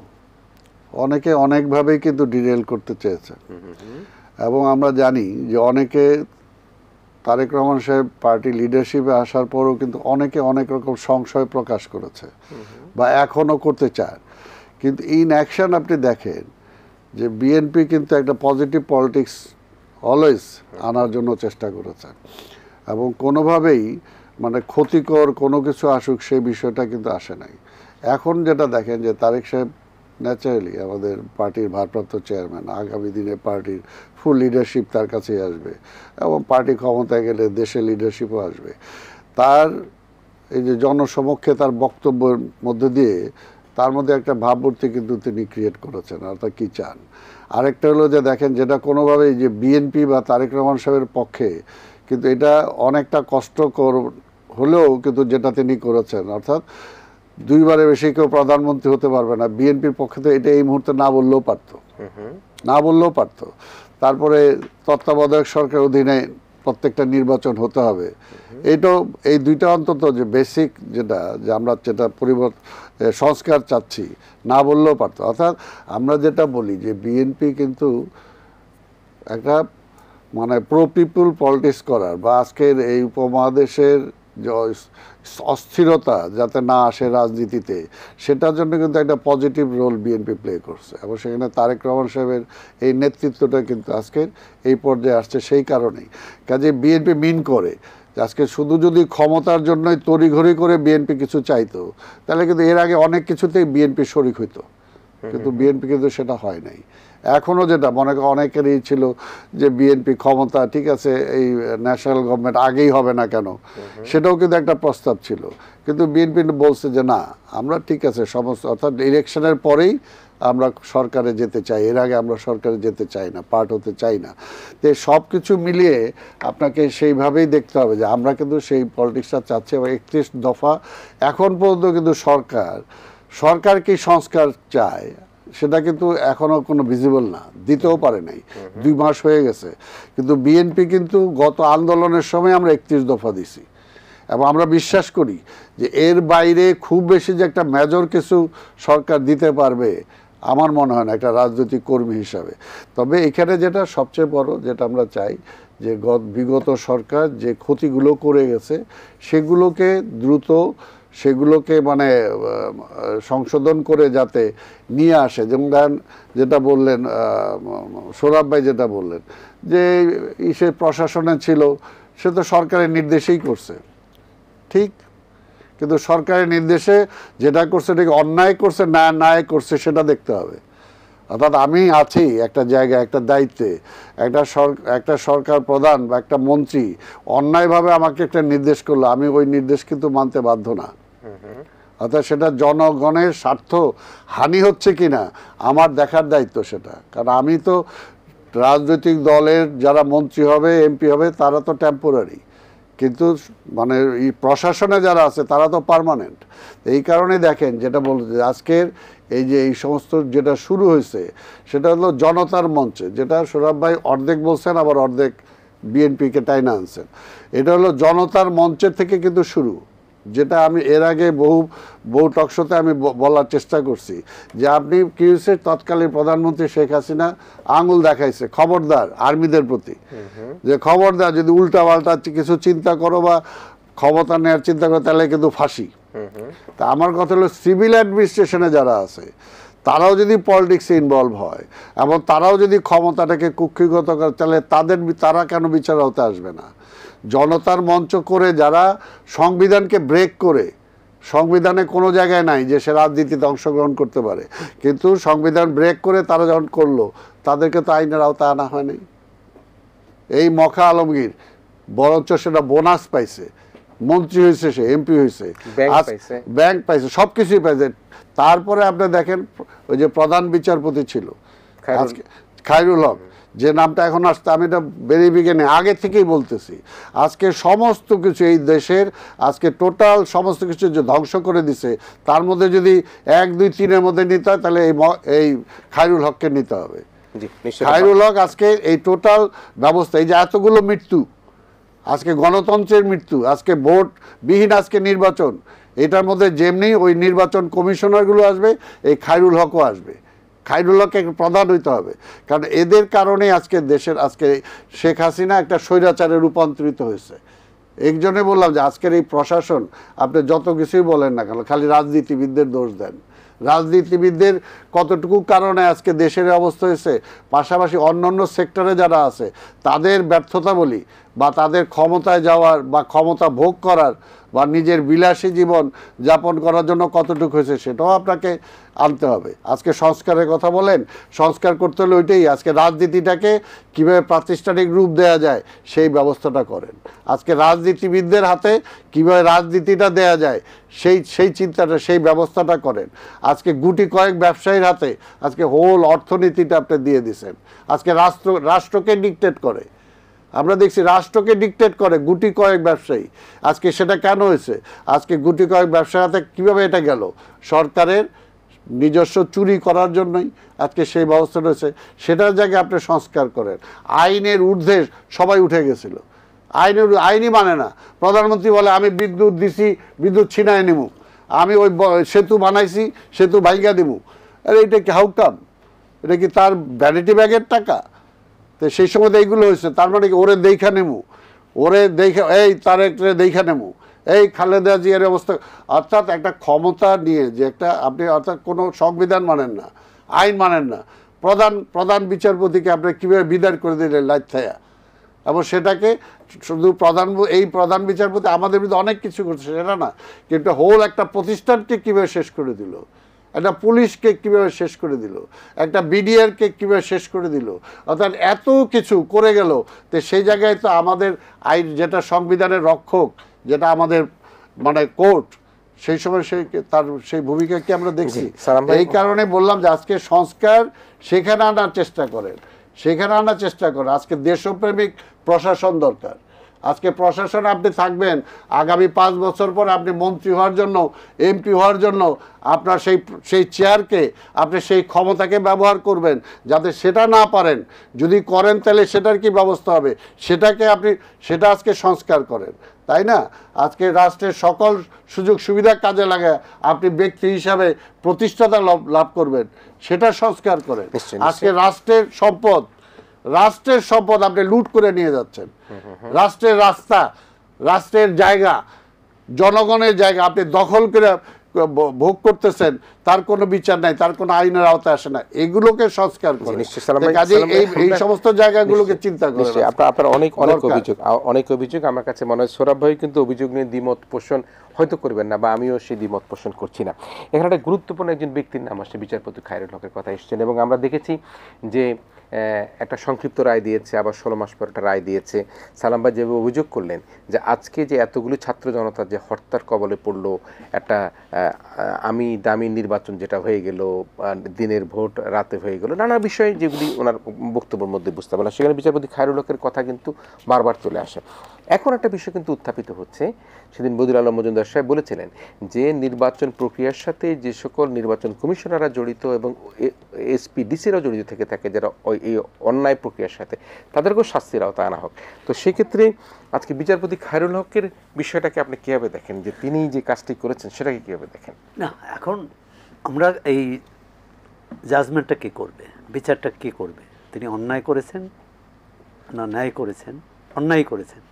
অনেকে অনেকভাবেই কিন্তু ডিরেল করতে চেয়েছে এবং আমরা জানি যে অনেকে তারেক রহমান সাহেব পার্টি লিডারশিপে আসার পরও কিন্তু অনেকে অনেক রকম সংশয় প্রকাশ করেছে বা এখনও করতে চায়। কিন্তু ইন অ্যাকশন আপনি দেখেন যে বিএনপি কিন্তু একটা পজিটিভ পলিটিক্স অলওয়েজ আনার জন্য চেষ্টা করেছে এবং কোনোভাবেই মানে ক্ষতিকর কোনো কিছু আসুক সেই বিষয়টা কিন্তু আসে নাই। এখন যেটা দেখেন যে তারেক সাহেব ন্যাচারালি আমাদের পার্টির ভারপ্রাপ্ত চেয়ারম্যান, আগামী দিনে পার্টির ফুল লিডারশিপ তার কাছেই আসবে এবং পার্টি ক্ষমতায় গেলে দেশের লিডারশিপও আসবে। তার এই যে জনসমক্ষে তার বক্তব্যের মধ্যে দিয়ে তার মধ্যে একটা ভাবমূর্তি কিন্তু তিনি ক্রিয়েট করেছেন, অর্থাৎ কী চান। আরেকটা হলো যে দেখেন যেটা কোনোভাবেই যে বিএনপি বা তারেক রহমান সাহেবের পক্ষে কিন্তু এটা অনেকটা কষ্টকর হলেও কিন্তু যেটা তিনি করেছেন, অর্থাৎ 2 বারের বেশি কেউ প্রধানমন্ত্রী হতে পারবে না। বিএনপির পক্ষে তো এটা এই মুহূর্তে না বললেও পারতো। তারপরে তত্ত্বাবধায়ক সরকারের অধীনে প্রত্যেকটা নির্বাচন হতে হবে। এইটাও এই 2টা অন্তত যে বেসিক যেটা যে আমরা যেটা সংস্কার চাচ্ছি না বললেও পারতো। অর্থাৎ আমরা যেটা বলি যে বিএনপি কিন্তু একটা মানে প্রো পিপুল পলিটিক্স করার বা আজকের এই উপমহাদেশের যে অস্থিরতা যাতে না আসে রাজনীতিতে, সেটার জন্য কিন্তু একটা পজিটিভ রোল বিএনপি প্লে করছে এবং সেখানে তারেক রহমান সাহেবের এই নেতৃত্বটা কিন্তু আজকের এই পর্যায়ে আসছে সেই কারণেই। কাজে বিএনপি মিন করে আজকে শুধু যদি ক্ষমতার জন্যই তড়িঘড়ি করে বিএনপি কিছু চাইতো তাহলে কিন্তু এর আগে অনেক কিছুতেই বিএনপি শরিক হইতো, কিন্তু বিএনপি কিন্তু সেটা হয় নাই। এখনও যেটা মনে করেন অনেকেরই ছিল যে বিএনপি ক্ষমতা ঠিক আছে, এই ন্যাশনাল গভর্নমেন্ট আগেই হবে না কেন, সেটাও কিন্তু একটা প্রস্তাব ছিল। কিন্তু বিএনপি বলছে যে না, আমরা ঠিক আছে সমস্ত, অর্থাৎ ইলেকশনের পরেই আমরা সরকারে যেতে চাই, এর আগে আমরা সরকারে যেতে চাই না, পার্ট হতে চাই না। তো সব কিছু মিলিয়ে আপনাকে সেইভাবেই দেখতে হবে যে আমরা কিন্তু সেই পলিটিক্সটা চাচ্ছি এবং 31 দফা এখন পর্যন্ত কিন্তু সরকার কি সংস্কার চায় সেটা কিন্তু এখনও কোনো ভিজিবল না, দিতেও পারে নাই। 2 মাস হয়ে গেছে, কিন্তু বিএনপি কিন্তু গত আন্দোলনের সময় আমরা 31 দফা দিছি এবং আমরা বিশ্বাস করি যে এর বাইরে খুব বেশি যে একটা মেজর কিছু সরকার দিতে পারবে আমার মনে হয় না একটা রাজনৈতিক কর্মী হিসাবে। তবে এখানে যেটা সবচেয়ে বড় যেটা আমরা চাই যে বিগত সরকার যে ক্ষতিগুলো করে গেছে সেগুলোকে দ্রুত মানে সংশোধন করে যাতে নিয়ে আসে। যেমন যেটা বললেন সোহরাব ভাই, যেটা বললেন যে সে প্রশাসনে ছিল, সে তো সরকারের নির্দেশেই করছে, ঠিক, কিন্তু সরকারের নির্দেশে যেটা করছে এটাকে অন্যায় করছে না ন্যায় করছে সেটা দেখতে হবে। অর্থাৎ আমি আছি একটা জায়গায় একটা দায়িত্বে, একটা সরকার প্রধান বা একটা মন্ত্রী অন্যায়ভাবে আমাকে একটা নির্দেশ করলো, আমি ওই নির্দেশ কিন্তু মানতে বাধ্য না। অর্থাৎ সেটা জনগণের স্বার্থ হানি হচ্ছে কিনা আমার দেখার দায়িত্ব সেটা। কারণ আমি তো রাজনৈতিক দলের যারা মন্ত্রী হবে এমপি হবে তারা তো টেম্পোরারি, কিন্তু মানে এই প্রশাসনে যারা আছে তারা তো পার্মানেন্ট। এই কারণে দেখেন যেটা বলতে আজকের এই যে এই সমস্ত যেটা শুরু হয়েছে সেটা হলো জনতার মঞ্চে, যেটা সোহরাব ভাই অর্ধেক বলছেন আবার অর্ধেক বিএনপিকে টাইনা আনছেন। এটা হলো জনতার মঞ্চের থেকে কিন্তু শুরু, যেটা আমি এর আগে বহু টকশোতে আমি বলার চেষ্টা করছি যে আপনি কি হয়েছে, তৎকালীন প্রধানমন্ত্রী শেখ হাসিনা আঙুল দেখাইছে খবরদার আর্মিদের প্রতি, যে খবরদার যদি উল্টা পাল্টা কিছু চিন্তা করো বা ক্ষমতা নেওয়ার চিন্তা করো তাহলে কিন্তু ফাঁসি। তা আমার কথা হলো সিভিল অ্যাডমিনিস্ট্রেশনে যারা আছে তারাও যদি পলিটিক্সে ইনভলভ হয় এবং তারাও যদি ক্ষমতাটাকে কুক্ষিগত করে তাহলে তারা কেন বিচার হতে আসবে না? জনতার মঞ্চ করে যারা সংবিধানকে ব্রেক করে, সংবিধানে কোনো জায়গায় নাই যে সে রাজনীতিতে অংশগ্রহণ করতে পারে, কিন্তু সংবিধান ব্রেক করে তারা যখন করলো তাদেরকে তো আইনের আওতায় আনা হয়নি। এই মখা আলমগীর বরঞ্চ সেটা বোনাস পাইছে, মন্ত্রী হয়েছে, সে এমপি হয়েছে, ব্যাংক পাইছে, সব কিছুই পাইছে। তারপরে আপনি দেখেন ওই যে প্রধান বিচারপতি ছিল আজকে খায়রুল হক, যে নামটা এখন আসতে আমি এটা বেরিয়ে আগে থেকেই বলতেছি, আজকে সমস্ত কিছু এই দেশের আজকে টোটাল সমস্ত কিছু যে ধ্বংস করে দিছে, তার মধ্যে যদি 1, 2, 3-এর মধ্যে নিতে হয় তাহলে এই খায়রুল হককে নিতে হবে। খায়রুল হক আজকে এই টোটাল ব্যবস্থা, এই যে এতগুলো মৃত্যু, আজকে গণতন্ত্রের মৃত্যু, আজকে ভোটবিহীন আজকে নির্বাচন, এটার মধ্যে যেমনি ওই নির্বাচন কমিশনারগুলো আসবে, এই খায়রুল হকও আসবে। খায়রুল হককে প্রধান হইতে হবে, কারণ এদের কারণে আজকে দেশের আজকে শেখ হাসিনা একটা স্বৈরাচারে রূপান্তরিত হয়েছে। একজনে বললাম যে আজকের এই প্রশাসন আপনি যত কিছুই বলেন না কেন, খালি রাজনীতিবিদদের দোষ দেন। রাজনীতিবিদদের কতটুকু কারণে আজকে দেশের অবস্থা হয়েছে, পাশাপাশি অন্যান্য সেক্টরে যারা আছে তাদের ব্যর্থতা বলি, বা তাদের ক্ষমতায় যাওয়ার বা ক্ষমতা ভোগ করার বা নিজের বিলাসী জীবন যাপন করার জন্য কতটুকু হয়েছে সেটাও আপনাকে আনতে হবে। আজকে সংস্কারের কথা বলেন, সংস্কার করতে হলে ওইটাই, আজকে রাজনীতিটাকে কীভাবে প্রাতিষ্ঠানিক রূপ দেওয়া যায় সেই ব্যবস্থাটা করেন। আজকে রাজনীতিবিদদের হাতে কীভাবে রাজনীতিটা দেওয়া যায় সেই চিন্তাটা, সেই ব্যবস্থাটা করেন। আজকে গুটি কয়েক ব্যবসায়ীর হাতে আজকে হোল অর্থনীতিটা আপনি দিয়ে দিছেন। আজকে রাষ্ট্রকে ডিকটেট করে, আমরা দেখছি রাষ্ট্রকে ডিকটেট করে গুটি কয়েক ব্যবসায়ী। আজকে সেটা কেন হয়েছে? আজকে গুটি কয়েক ব্যবসার হাতে কীভাবে এটা গেল? সরকারের নিজস্ব চুরি করার জন্যই আজকে সেই ব্যবস্থা রয়েছে। সেটার জায়গায় আপনি সংস্কার করেন। আইনের ঊর্ধ্বে সবাই উঠে গেছিল, আইনই মানে না। প্রধানমন্ত্রী বলে আমি বিদ্যুৎ দিছি, বিদ্যুৎ ছিনায় নিমু, আমি ওই সেতু বানাইছি, সেতু ভাইগা দিমু। আরে এটা কি হাউকাম? এটা কি তার ভ্যানিটি ব্যাগের টাকা? তো সেই সময় এইগুলো হয়েছে, তার মানে কি ওরে দেখা নেমু, ওরে দেখা এই তার একটা দেখা নেমু, এই খালেদা জিয়ার অবস্থা। অর্থাৎ একটা ক্ষমতা নিয়ে যে একটা আপনি অর্থাৎ কোনো সংবিধান মানেন না, আইন মানেন না, প্রধান বিচারপতিকে আপনি কীভাবে বিদায় করে দিলেন লাইথায়া, এবং সেটাকে শুধু প্রধান বিচারপতি আমাদের বিরুদ্ধে অনেক কিছু করছে সেটা না, কিন্তু হোল একটা প্রতিষ্ঠানকে কীভাবে শেষ করে দিল, একটা পুলিশকে কীভাবে শেষ করে দিল, একটা বিডিআরকে কীভাবে শেষ করে দিল। অর্থাৎ এত কিছু করে গেল। তো সেই জায়গায় তো আমাদের আইন যেটা সংবিধানের রক্ষক, যেটা আমাদের মানে কোর্ট, সেই সময় তার সেই ভূমিকা কি আমরা দেখছি? এই কারণে বললাম যে আজকে সংস্কার সেখানে আনার চেষ্টা করেন, আজকে দেশপ্রেমিক প্রশাসন দরকার। আজকে প্রশাসন আপনি থাকবেন, আগামী 5 বছর পর আপনি মন্ত্রী হওয়ার জন্য, এমপি হওয়ার জন্য আপনার সেই চেয়ারকে, আপনি সেই ক্ষমতাকে ব্যবহার করবেন। যাতে সেটা না পারেন, যদি করেন তাহলে সেটার কি ব্যবস্থা হবে সেটা আজকে সংস্কার করেন, তাই না? আজকে রাষ্ট্রের সকল সুযোগ সুবিধা কাজে লাগায় আপনি ব্যক্তি হিসাবে প্রতিষ্ঠাতা লাভ করবেন, সেটা সংস্কার করেন। আজকে রাষ্ট্রের সম্পদ আপনি লুট করে নিয়ে যাচ্ছেন। রাষ্ট্রের রাস্তা, রাষ্ট্রের জায়গা, জনগণের জায়গা আপনি দখল করে ভোগ করতেছেন, তার কোনো বিচার নাই, তার কোনো আইনের আওতায় আসে না। এগুলোকে সংস্কার করে এই সমস্ত জায়গাগুলোকে চিন্তা করে। আপনার অনেক অভিযোগ আমার কাছে মনে হয় সোহরাব ভাই কিন্তু অভিযোগ নিয়ে দ্বিমত পোষণ হয়তো করবেন না, বা আমিও সেই দ্বিমত পোষণ করছি না। এখানে একটা গুরুত্বপূর্ণ একজন ব্যক্তির নাম আসছে, বিচারপতি খায়রুল হকের কথা এসেছেন, এবং আমরা দেখেছি যে একটা সংক্ষিপ্ত রায় দিয়েছে, আবার 16 মাস পর একটা রায় দিয়েছে। সালাম ভাই যেভাবে অভিযোগ করলেন যে আজকে যে এতগুলো ছাত্র জনতা যে হত্যার কবলে পড়লো, একটা আমি দামি নির্বাচন যেটা হয়ে গেল, দিনের ভোট রাতে হয়ে গেল, নানা বিষয় যেগুলি ওনার বক্তব্যের মধ্যে বুঝতে পারলাম, সেখানে বিচারপতি খায়রুল হকের কথা কিন্তু বারবার চলে আসে। এখন একটা বিষয় কিন্তু উত্থাপিত হচ্ছে, সেদিন বদিউল আলম মজুমদার সাহেব বলেছিলেন যে নির্বাচন প্রক্রিয়ার সাথে যে সকল নির্বাচন কমিশনাররা জড়িত এবং এসপি ডিসিরাও জড়িত থেকে থাকে, যারা এই অন্যায় প্রক্রিয়ার সাথে, তাদেরকেও শাস্তির আওতায় আনা হোক। তো সেক্ষেত্রে আজকে বিচারপতি খায়রুল হকের বিষয়টাকে আপনি কীভাবে দেখেন, যে তিনি যে কাজটি করেছেন সেটাকে কীভাবে দেখেন? না, এখন আমরা এই জাজমেন্টটা কে করবে, বিচারটা কে করবে? তিনি অন্যায় করেছেন না ন্যায় করেছেন? অন্যায় করেছেন,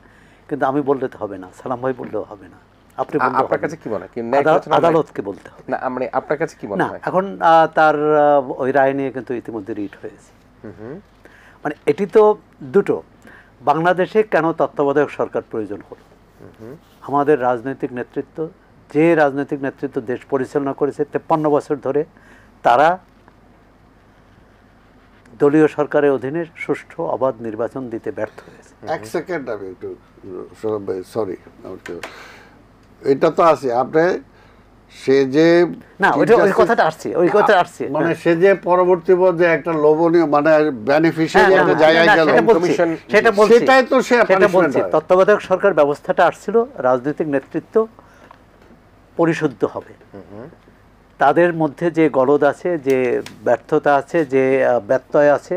কিন্তু আমি বললে তো হবে না, সালাম ভাই বললেও হবে না, আপনি বললেও আপনার হবে কাছে না। কি মনে হয়, কি ন্যায় করেছেন? আদালতকে বলতে হবে। না, মানে আপনার কাছে কি মনে না, হয়? এখন তার ওই রায় নিয়ে কিন্তু ইতিমধ্যে রিট হয়েছে। মানে এটি তো দুটো, বাংলাদেশে কেন তত্ত্বাবধায়ক সরকার প্রয়োজন হলো? আমাদের রাজনৈতিক নেতৃত্ব, যে রাজনৈতিক নেতৃত্ব দেশ পরিচালনা করেছে 53 বছর ধরে, তারা দলীয় সরকারের অধীনে সুষ্ঠু অবাধ নির্বাচন দিতে ব্যর্থ হয়েছে। এক সেকেন্ড, আমি একটু সরি, এটা তো আছে আপনি সে যে না, ওই কথাটা আসছে, ওই কথা আসছে, মানে সে যে পরবর্তী পর্যায়ে একটা লোভনীয় মানে বেনিফিশিয়ারি একটা জায়গায় গেল, সেটাই তো সে পানিশমেন্ট হয়। তত্ত্বাবধায়ক সরকার ব্যবস্থাটা আসছিল রাজনৈতিক নেতৃত্ব পরিশুদ্ধ হবে, তাদের মধ্যে যে গলদ আছে, যে ব্যর্থতা আছে, যে ব্যত্যয় আছে,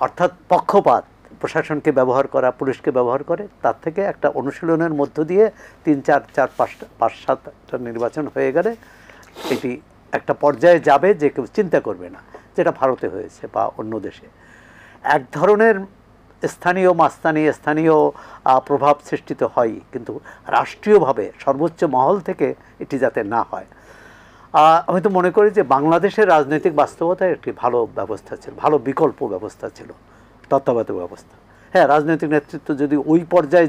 অর্থাৎ পক্ষপাত, প্রশাসনকে ব্যবহার করা, পুলিশকে ব্যবহার করে, তার থেকে একটা অনুশীলনের মধ্য দিয়ে 3-4-5-7টা নির্বাচন হয়ে গেলে এটি একটা পর্যায়ে যাবে যে কেউ চিন্তা করবে না, যেটা ভারতে হয়েছে বা অন্য দেশে। এক ধরনের স্থানীয় মাস্তানি, স্থানীয় প্রভাব সৃষ্টিত হয়, কিন্তু রাষ্ট্রীয়ভাবে সর্বোচ্চ মহল থেকে এটি যাতে না হয়। আমি তো মনে করি যে বাংলাদেশের রাজনৈতিক বাস্তবতায় একটি ভালো ব্যবস্থা ছিল, ভালো বিকল্প ব্যবস্থা ছিল তত্ত্বাবধায়ক ব্যবস্থা। হ্যাঁ, রাজনৈতিক নেতৃত্ব যদি ওই পর্যায়ে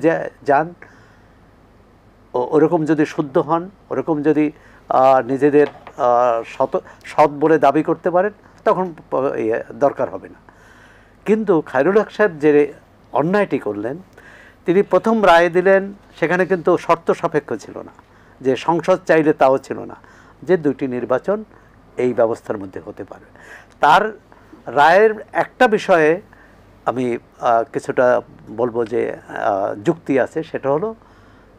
যান, ওরকম যদি শুদ্ধ হন, ওরকম যদি নিজেদের সৎ বলে দাবি করতে পারেন, তখন দরকার হবে না। কিন্তু খায়রুল হক সাহেব যে অন্যায়টি করলেন, তিনি প্রথম রায় দিলেন, সেখানে কিন্তু শর্ত সাপেক্ষ ছিল না, যে সংসদ চাইলে তাও ছিল না, যে 2টি নির্বাচন এই ব্যবস্থার মধ্যে হতে পারে। তার রায়ের একটা বিষয়ে আমি কিছুটা বলবো যে যুক্তি আছে, সেটা হলো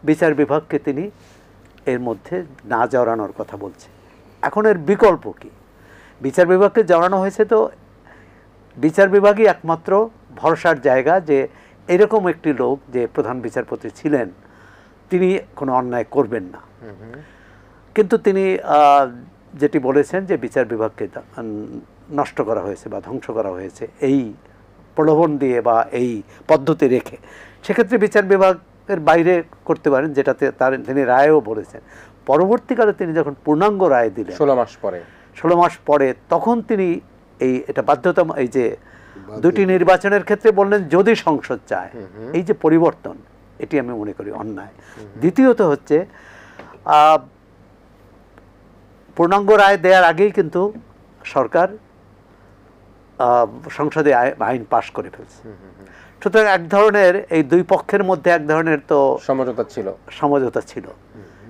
বিচার বিভাগকে তিনি এর মধ্যে না জড়ানোর কথা বলছে। এখন এর বিকল্প কি? বিচার বিভাগকে জড়ানো হয়েছে, তো বিচার বিভাগই একমাত্র ভরসার জায়গা যে এরকম একটি লোক যে প্রধান বিচারপতি ছিলেন, তিনি কোনো অন্যায় করবেন না। কিন্তু তিনি যেটি বলেছেন যে বিচার বিভাগকে নষ্ট করা হয়েছে বা ধ্বংস করা হয়েছে এই প্রলোভন দিয়ে বা এই পদ্ধতি রেখে, সেক্ষেত্রে বিচার বিভাগের বাইরে করতে পারেন, যেটাতে তিনি রায়ও বলেছেন। পরবর্তীকালে তিনি যখন পূর্ণাঙ্গ রায় দিলেন 16 মাস পরে, তখন তিনি এটা বাধ্যতা, এই যে 2টি নির্বাচনের ক্ষেত্রে বললেন যদি সংসদ চায়, এই যে পরিবর্তন, এটি আমি মনে করি অন্যায়। দ্বিতীয়ত হচ্ছে পূর্ণাঙ্গ রায় দেওয়ার আগেই কিন্তু সরকার সংসদে আইন পাশ করে ফেলছে। সুতরাং এক ধরনের এই দুই পক্ষের মধ্যে এক ধরনের তো সমঝোতা ছিল,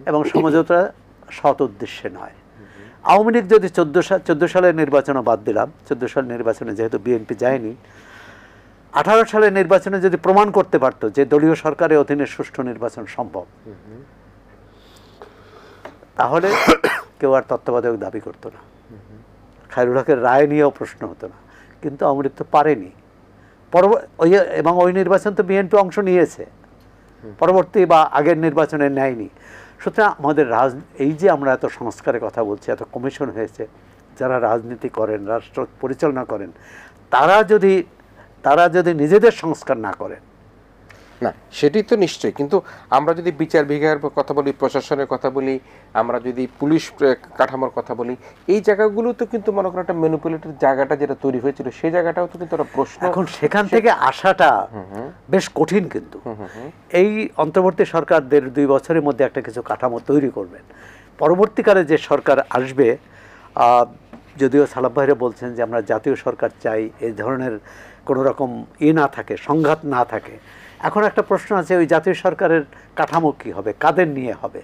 এবং সমঝোতা সৎ উদ্দেশ্যে নয়। আওয়ামী লীগ যদি 14 সালের নির্বাচনও বাদ দিলাম, 14 সালের নির্বাচনে যেহেতু বিএনপি যায়নি, 18 সালের নির্বাচনে যদি প্রমাণ করতে পারতো যে দলীয় সরকারের অধীনে সুষ্ঠু নির্বাচন সম্ভব, তাহলে কেউ আর তত্ত্বাবধায়ক দাবি করতো না, খায়রুল হকের রায় নিয়েও প্রশ্ন হতো না। কিন্তু আওয়ামী লীগ তো পারেনি, এবং ওই নির্বাচন তো বিএনপি অংশ নিয়েছে, পরবর্তী বা আগের নির্বাচনে নেয়নি। সুতরাং আমাদের এই যে আমরা এত সংস্কারের কথা বলছি, এত কমিশন হয়েছে, যারা রাজনীতি করেন, রাষ্ট্র পরিচালনা করেন, তারা যদি নিজেদের সংস্কার না করেন, না সেটি তো নিশ্চয়ই, কিন্তু আমরা যদি বিচার বিভাগের কথা বলি, প্রশাসনের কথা বলি, আমরা যদি পুলিশ কাঠামোর কথা বলি, এই জায়গাগুলো তো কিন্তু মনে করেন একটা ম্যানিপুলেটের জায়গাটা যেটা তৈরি হয়েছিল, সেই জায়গাটাও তো কিন্তু একটা প্রশ্ন। এখন সেখান থেকে আসাটা বেশ কঠিন, কিন্তু এই অন্তর্বর্তী সরকার 1.5-2 বছরের মধ্যে একটা কিছু কাঠামো তৈরি করবেন। পরবর্তীকালে যে সরকার আসবে, যদিও সালাম ভাইরা বলছেন যে আমরা জাতীয় সরকার চাই, এই ধরনের কোনো রকম না থাকে, সংঘাত না থাকে। এখন একটা প্রশ্ন আছে, ওই জাতীয় সরকারের কাঠামো কী হবে, কাদের নিয়ে হবে?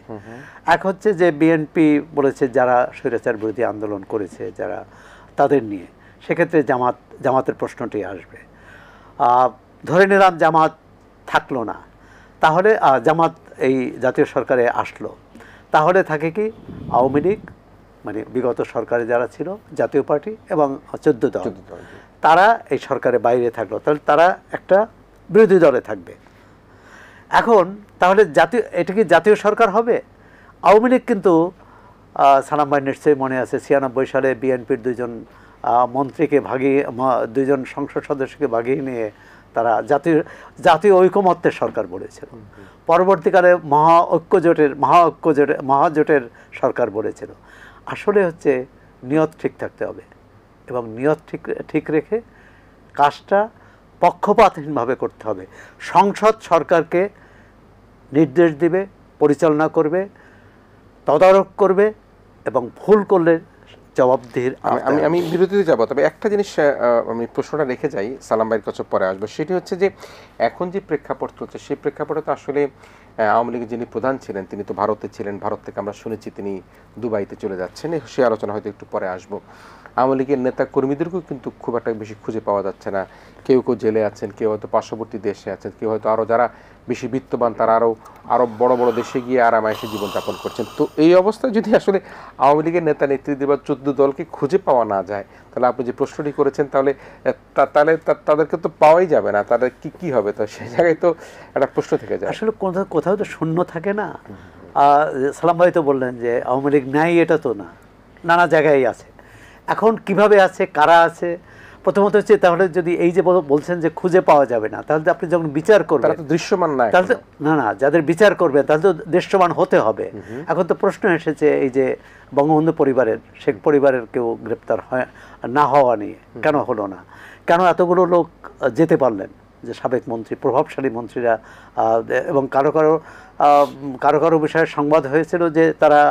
এক হচ্ছে যে বিএনপি বলেছে যারা স্বৈরাচার বিরোধী আন্দোলন করেছে যারা, তাদের নিয়ে। সেক্ষেত্রে জামাতের প্রশ্নটি আসবে। ধরে নিলাম জামাত থাকলো না, তাহলে জামাত এই জাতীয় সরকারে আসলো, তাহলে থাকে কি আওয়ামী লীগ, মানে বিগত সরকারে যারা ছিল, জাতীয় পার্টি এবং 14 দল, তারা এই সরকারের বাইরে থাকলো, তাহলে তারা একটা বিরোধী দলে থাকবে। এখন তাহলে এটা কি জাতীয় সরকার হবে? আওয়ামী লীগ কিন্তু সালাম ভাই নিশ্চয়ই মনে আছে 96 সালে বিএনপির 2জন মন্ত্রীকে ভাগিয়ে, 2জন সংসদ সদস্যকে ভাগিয়ে নিয়ে তারা জাতীয় ঐকমত্যের সরকার বলেছিল। পরবর্তীকালে মহাজোটের সরকার বলেছিল। আসলে হচ্ছে নিয়ত ঠিক থাকতে হবে, এবং নিয়ত ঠিক রেখে কাজটা পক্ষপাতহীনভাবে করতে হবে। সংসদ সরকারকে নির্দেশ দিবে, পরিচালনা করবে, তদারক করবে, এবং ভুল করলে জবাবদিহির। আমি বিরতিতে যাব, তবে একটা জিনিস আমি প্রশ্নটা রেখে যাই, সালাম ভাইয়ের কাছে পরে আসবো। সেটি হচ্ছে যে এখন যে প্রেক্ষাপট চলছে, সেই প্রেক্ষাপটে তো আসলে আওয়ামী লীগের যিনি প্রধান ছিলেন তিনি তো ভারতে ছিলেন, ভারত থেকে আমরা শুনেছি তিনি দুবাইতে চলে যাচ্ছেন, সে আলোচনা হয়তো একটু পরে আসবো। আওয়ামী লীগের নেতা কর্মীদেরকেও কিন্তু খুব একটা বেশি খুঁজে পাওয়া যাচ্ছে না। কেউ জেলে আছেন, কেউ হয়তো পার্শ্ববর্তী দেশে আছেন, কেউ হয়তো আরও যারা বেশি বিত্তবান তারা আরও বড় বড় দেশে গিয়ে আরামায়েশে জীবনযাপন করছেন। তো এই অবস্থায় যদি আসলে আওয়ামী লীগের নেতা নেতৃত্ব বা 14 দলকে খুঁজে পাওয়া না যায়, তাহলে আপনি যে প্রশ্নটি করেছেন, তাহলে তাদেরকে তো পাওয়াই যাবে না, তাদের কি হবে? তো সেই জায়গায় তো একটা প্রশ্ন থেকে যায়। আসলে কোথাও তো শূন্য থাকে না। সালাম ভাই তো বললেন যে আওয়ামী লীগ নাই, এটা তো না, নানা জায়গায় আছে। এখন কিভাবে আছে, কারা আছে? প্রথমত হচ্ছে, তাহলে যদি এই যে বলছেন যে খুঁজে পাওয়া যাবে না, তাহলে আপনি যখন বিচার করবেন, দৃশ্যমান না, তাহলে না যাদের বিচার করবেন তাহলে তো দৃশ্যমান হতে হবে। এখন তো প্রশ্ন এসেছে এই যে বঙ্গবন্ধু পরিবারের, শেখ পরিবারের কেউ গ্রেপ্তার না হওয়া নিয়ে, কেন হলো না? কেন এতগুলো লোক যেতে পারলেন? যে সাবেক মন্ত্রী, প্রভাবশালী মন্ত্রীরা, এবং কারো কারো বিষয়ে সংবাদ হয়েছিল যে তারা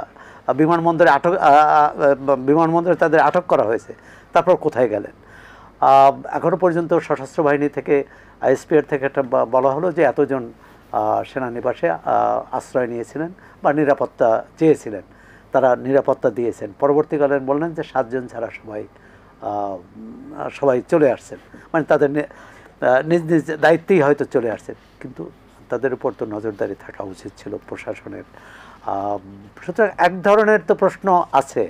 বিমানবন্দরে তাদের আটক করা হয়েছে, তারপর কোথায় গেলেন? এখনও পর্যন্ত সশস্ত্র বাহিনী থেকে, আইএসপিআর থেকে একটা বলা হলো যে এতজন সেনানিবাসে আশ্রয় নিয়েছিলেন বা নিরাপত্তা চেয়েছিলেন, তারা নিরাপত্তা দিয়েছেন। পরবর্তীকালে বললেন যে 7 জন ছাড়া সবাই চলে আসছেন, মানে তাদের নিজ নিজ দায়িত্বেই হয়তো চলে আসছেন, কিন্তু তাদের উপর তো নজরদারি থাকা উচিত ছিল প্রশাসনের। সুতরাং এক ধরনের তো প্রশ্ন আছে।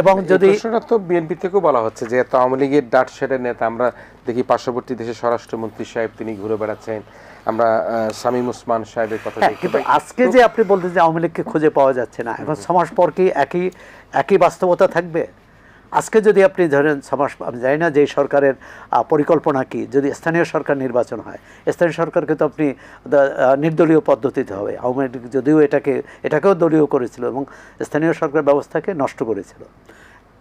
এবং যদি প্রশ্নটা তো বিএনপি থেকেও বলা হচ্ছে যে এত আওয়ামী লীগের ডাট শেডের নেতা, আমরা দেখি পার্শ্ববর্তী দেশের স্বরাষ্ট্রমন্ত্রী সাহেব তিনি ঘুরে বেড়াচ্ছেন, আমরা শামীম ওসমান সাহেবের কথা দেখি। কিন্তু আজকে যে আপনি বলতেন যে আওয়ামী লীগকে খুঁজে পাওয়া যাচ্ছে না, এখন 6 মাস পর কি একই বাস্তবতা থাকবে? আজকে যদি আপনি ধরেন 6 মাস, আমি জানি না যে সরকারের পরিকল্পনা কি, যদি স্থানীয় সরকার নির্বাচন হয়, স্থানীয় সরকারকে তো আপনি নির্দলীয় পদ্ধতিতে হবে। আওয়ামী লীগ যদিও এটাকেও দলীয় করেছিল এবং স্থানীয় সরকার ব্যবস্থাকে নষ্ট করেছিল।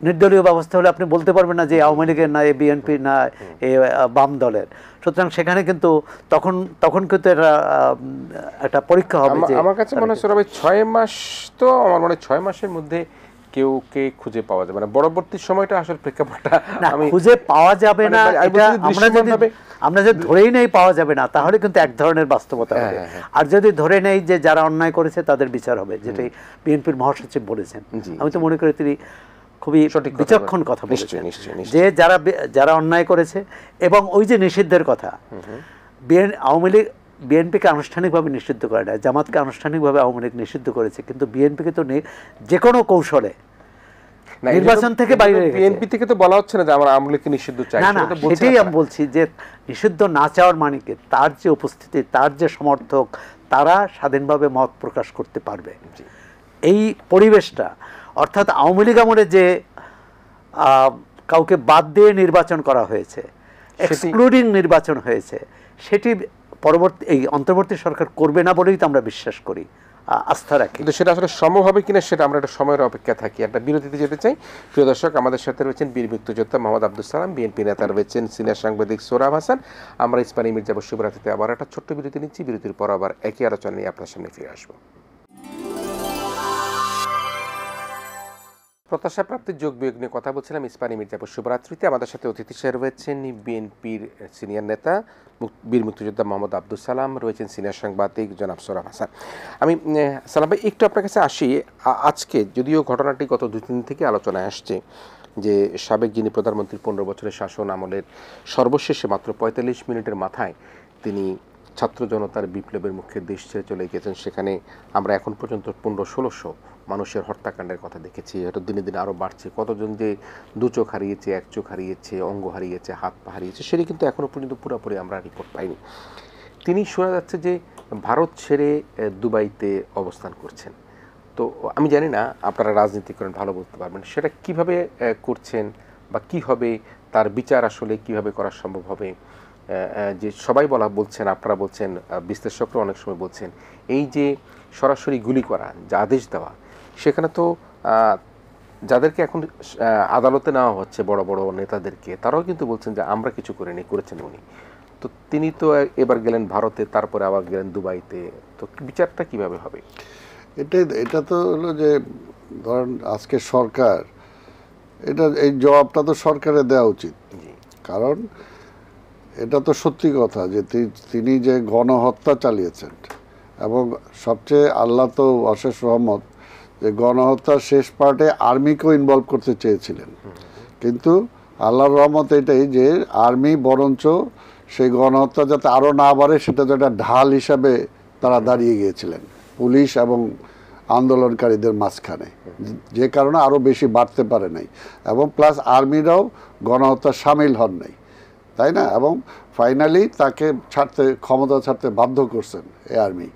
নির্দলীয় ব্যবস্থা হলে আপনি বলতে পারবেন না যে আওয়ামী লীগের না, এ বিএনপি না, এ বাম দলের। সুতরাং সেখানে কিন্তু তখন কিন্তু একটা পরীক্ষা হবে। আমার কাছে মনে হচ্ছে 6 মাস, তো আমার মনে হয় 6 মাসের মধ্যে কেউকে খুঁজে পাওয়া যাবে না। পরবর্তী সময়টা আসলে প্রেক্ষাপটটা খুঁজে পাওয়া যাবে না, আমরা যদি ধরেই নেই পাওয়া যাবে না, তাহলে কিন্তু এক ধরনের বাস্তবতা হবে। আর যদি ধরে নেই যে যারা অন্যায় করেছে তাদের বিচার হবে, যেটাই বিএনপির মহাসচিব বলেছেন, আমি তো মনে করি তিনি খুবই বিচক্ষণ কথা বলেছেন, যে যারা অন্যায় করেছে, এবং ওই যে নিষিদ্ধের কথা, আওয়ামী লীগ বিএনপিকে আনুষ্ঠানিকভাবে নিষিদ্ধ করে না, জামাতকে আনুষ্ঠানিকভাবে আওয়ামী লীগ নিষিদ্ধ করেছে, কিন্তু বিএনপিকে তো যে কোনো কৌশলে নির্বাচন থেকে বাইরে রেখেছে। বিএনপি থেকে তো বলা হচ্ছে না যে আমরা আওয়ামী লীগকে নিষিদ্ধ চাই, না, সেটাই আমি বলছি যে নিষিদ্ধ না চাওয়ার মানে কি, তার যে উপস্থিতি, তার যে সমর্থক, তারা স্বাধীনভাবে মত প্রকাশ করতে পারবে। এই পরিবেশটা, অর্থাৎ আওয়ামী লীগ আমলে যে কাউকে বাদ দিয়ে নির্বাচন করা হয়েছে, এক্সক্লুডিং নির্বাচন হয়েছে, সেটি এই অন্তর্বর্তী সরকার করবে না বলেই তো আমরা বিশ্বাস করি, আস্থা রাখি। কিন্তু সেটা আসলে সম্ভব হবে কিনা সেটা আমরা একটা সময়ের অপেক্ষা থাকি। একটা বিরতিতে যেতে চাই। প্রিয় দর্শক, আমাদের সাথে রয়েছেন বীর মুক্তিযোদ্ধা মোহাম্মদ আব্দুল সালাম, বিএনপি নেতা রয়েছেন সিনিয়র সাংবাদিক সোহরাব হাসান। আমরা ইস্পানি মির্জাপুর শিবরাত্রিতে আবার একটা ছোট্ট বিরতি নিচ্ছি। বিরতির পর আবার একই আলোচনা নিয়ে আপনার সামনে ফিরে আসবো। প্রত্যাশা প্রাপ্তির যোগ বিয়োগ নিয়ে কথা বলছিলাম ইস্পানি মির্জাপুর শুভরাত্রিতে। আমাদের সাথে অতিথি হিসেবে রয়েছেন বিএনপির সিনিয়র নেতা বীর মুক্তিযোদ্ধা মোহাম্মদ আব্দুল সালাম, রয়েছেন সিনিয়র সাংবাদিক জনাব সোহরাব হাসান। আমি সালাম ভাই একটু আপনার কাছে আসি। আজকে যদিও ঘটনাটি গত 2-3 দিন থেকে আলোচনায় আসছে যে সাবেক যিনি প্রধানমন্ত্রী 15 বছরের শাসন আমলের সর্বশেষে মাত্র 45 মিনিটের মাথায় তিনি ছাত্র জনতার বিপ্লবের মুখে দেশ ছেড়ে চলে গেছেন। সেখানে আমরা এখন পর্যন্ত 1500-1600 মানুষের হত্যাকাণ্ডের কথা দেখেছি। হয়তো দিনে দিনে আরও বাড়ছে। কতজন যে 2 চোখ হারিয়েছে, 1 চোখ হারিয়েছে, অঙ্গ হারিয়েছে, হাত পা হারিয়েছে, সেটি কিন্তু এখনও পর্যন্ত পুরোপুরি আমরা রিপোর্ট পাইনি। তিনি শোনা যাচ্ছে যে ভারত ছেড়ে দুবাইতে অবস্থান করছেন। তো আমি জানি না, আপনারা রাজনীতি করেন, ভালো বলতে পারবেন সেটা কিভাবে করছেন বা কি হবে, তার বিচার আসলে কিভাবে করা সম্ভব হবে। যে সবাই বলছেন, আপনারা বলছেন, বিশ্লেষকরা অনেক সময় বলছেন এই যে সরাসরি গুলি করা, যা আদেশ দেওয়া, সেখানে তো যাদেরকে এখন আদালতে নেওয়া হচ্ছে বড় বড় নেতাদেরকে, তারাও কিন্তু বলছেন যে আমরা কিছু করিনি, করেছেন উনি। তো তিনি তো এবার গেলেন ভারতে, তারপরে আবার গেলেন দুবাইতে। তো বিচারটা কিভাবে হবে? এটা তো হলো যে ধরেন আজকে সরকার, এই জবাবটা তো সরকারের দেওয়া উচিত। কারণ এটা তো সত্যি কথা যে তিনি যে গণহত্যা চালিয়েছেন, এবং সবচেয়ে আল্লাহ তো অশেষ রহমত যে গণহত্যার শেষ পার্টে আর্মিকেও ইনভলভ করতে চেয়েছিলেন, কিন্তু আল্লাহর রহমত এটাই যে আর্মি বরঞ্চ সেই গণহত্যা যাতে আরও না বাড়ে সেটা যেটা ঢাল হিসাবে তারা দাঁড়িয়ে গিয়েছিলেন পুলিশ এবং আন্দোলনকারীদের মাঝখানে, যে কারণে আরও বেশি বাড়তে পারে নাই, এবং প্লাস আর্মিরাও গণহত্যা সামিল হন নাই, তাই না? এবং ফাইনালি তাকে ক্ষমতা ছাড়তে বাধ্য করছেন এই আর্মি।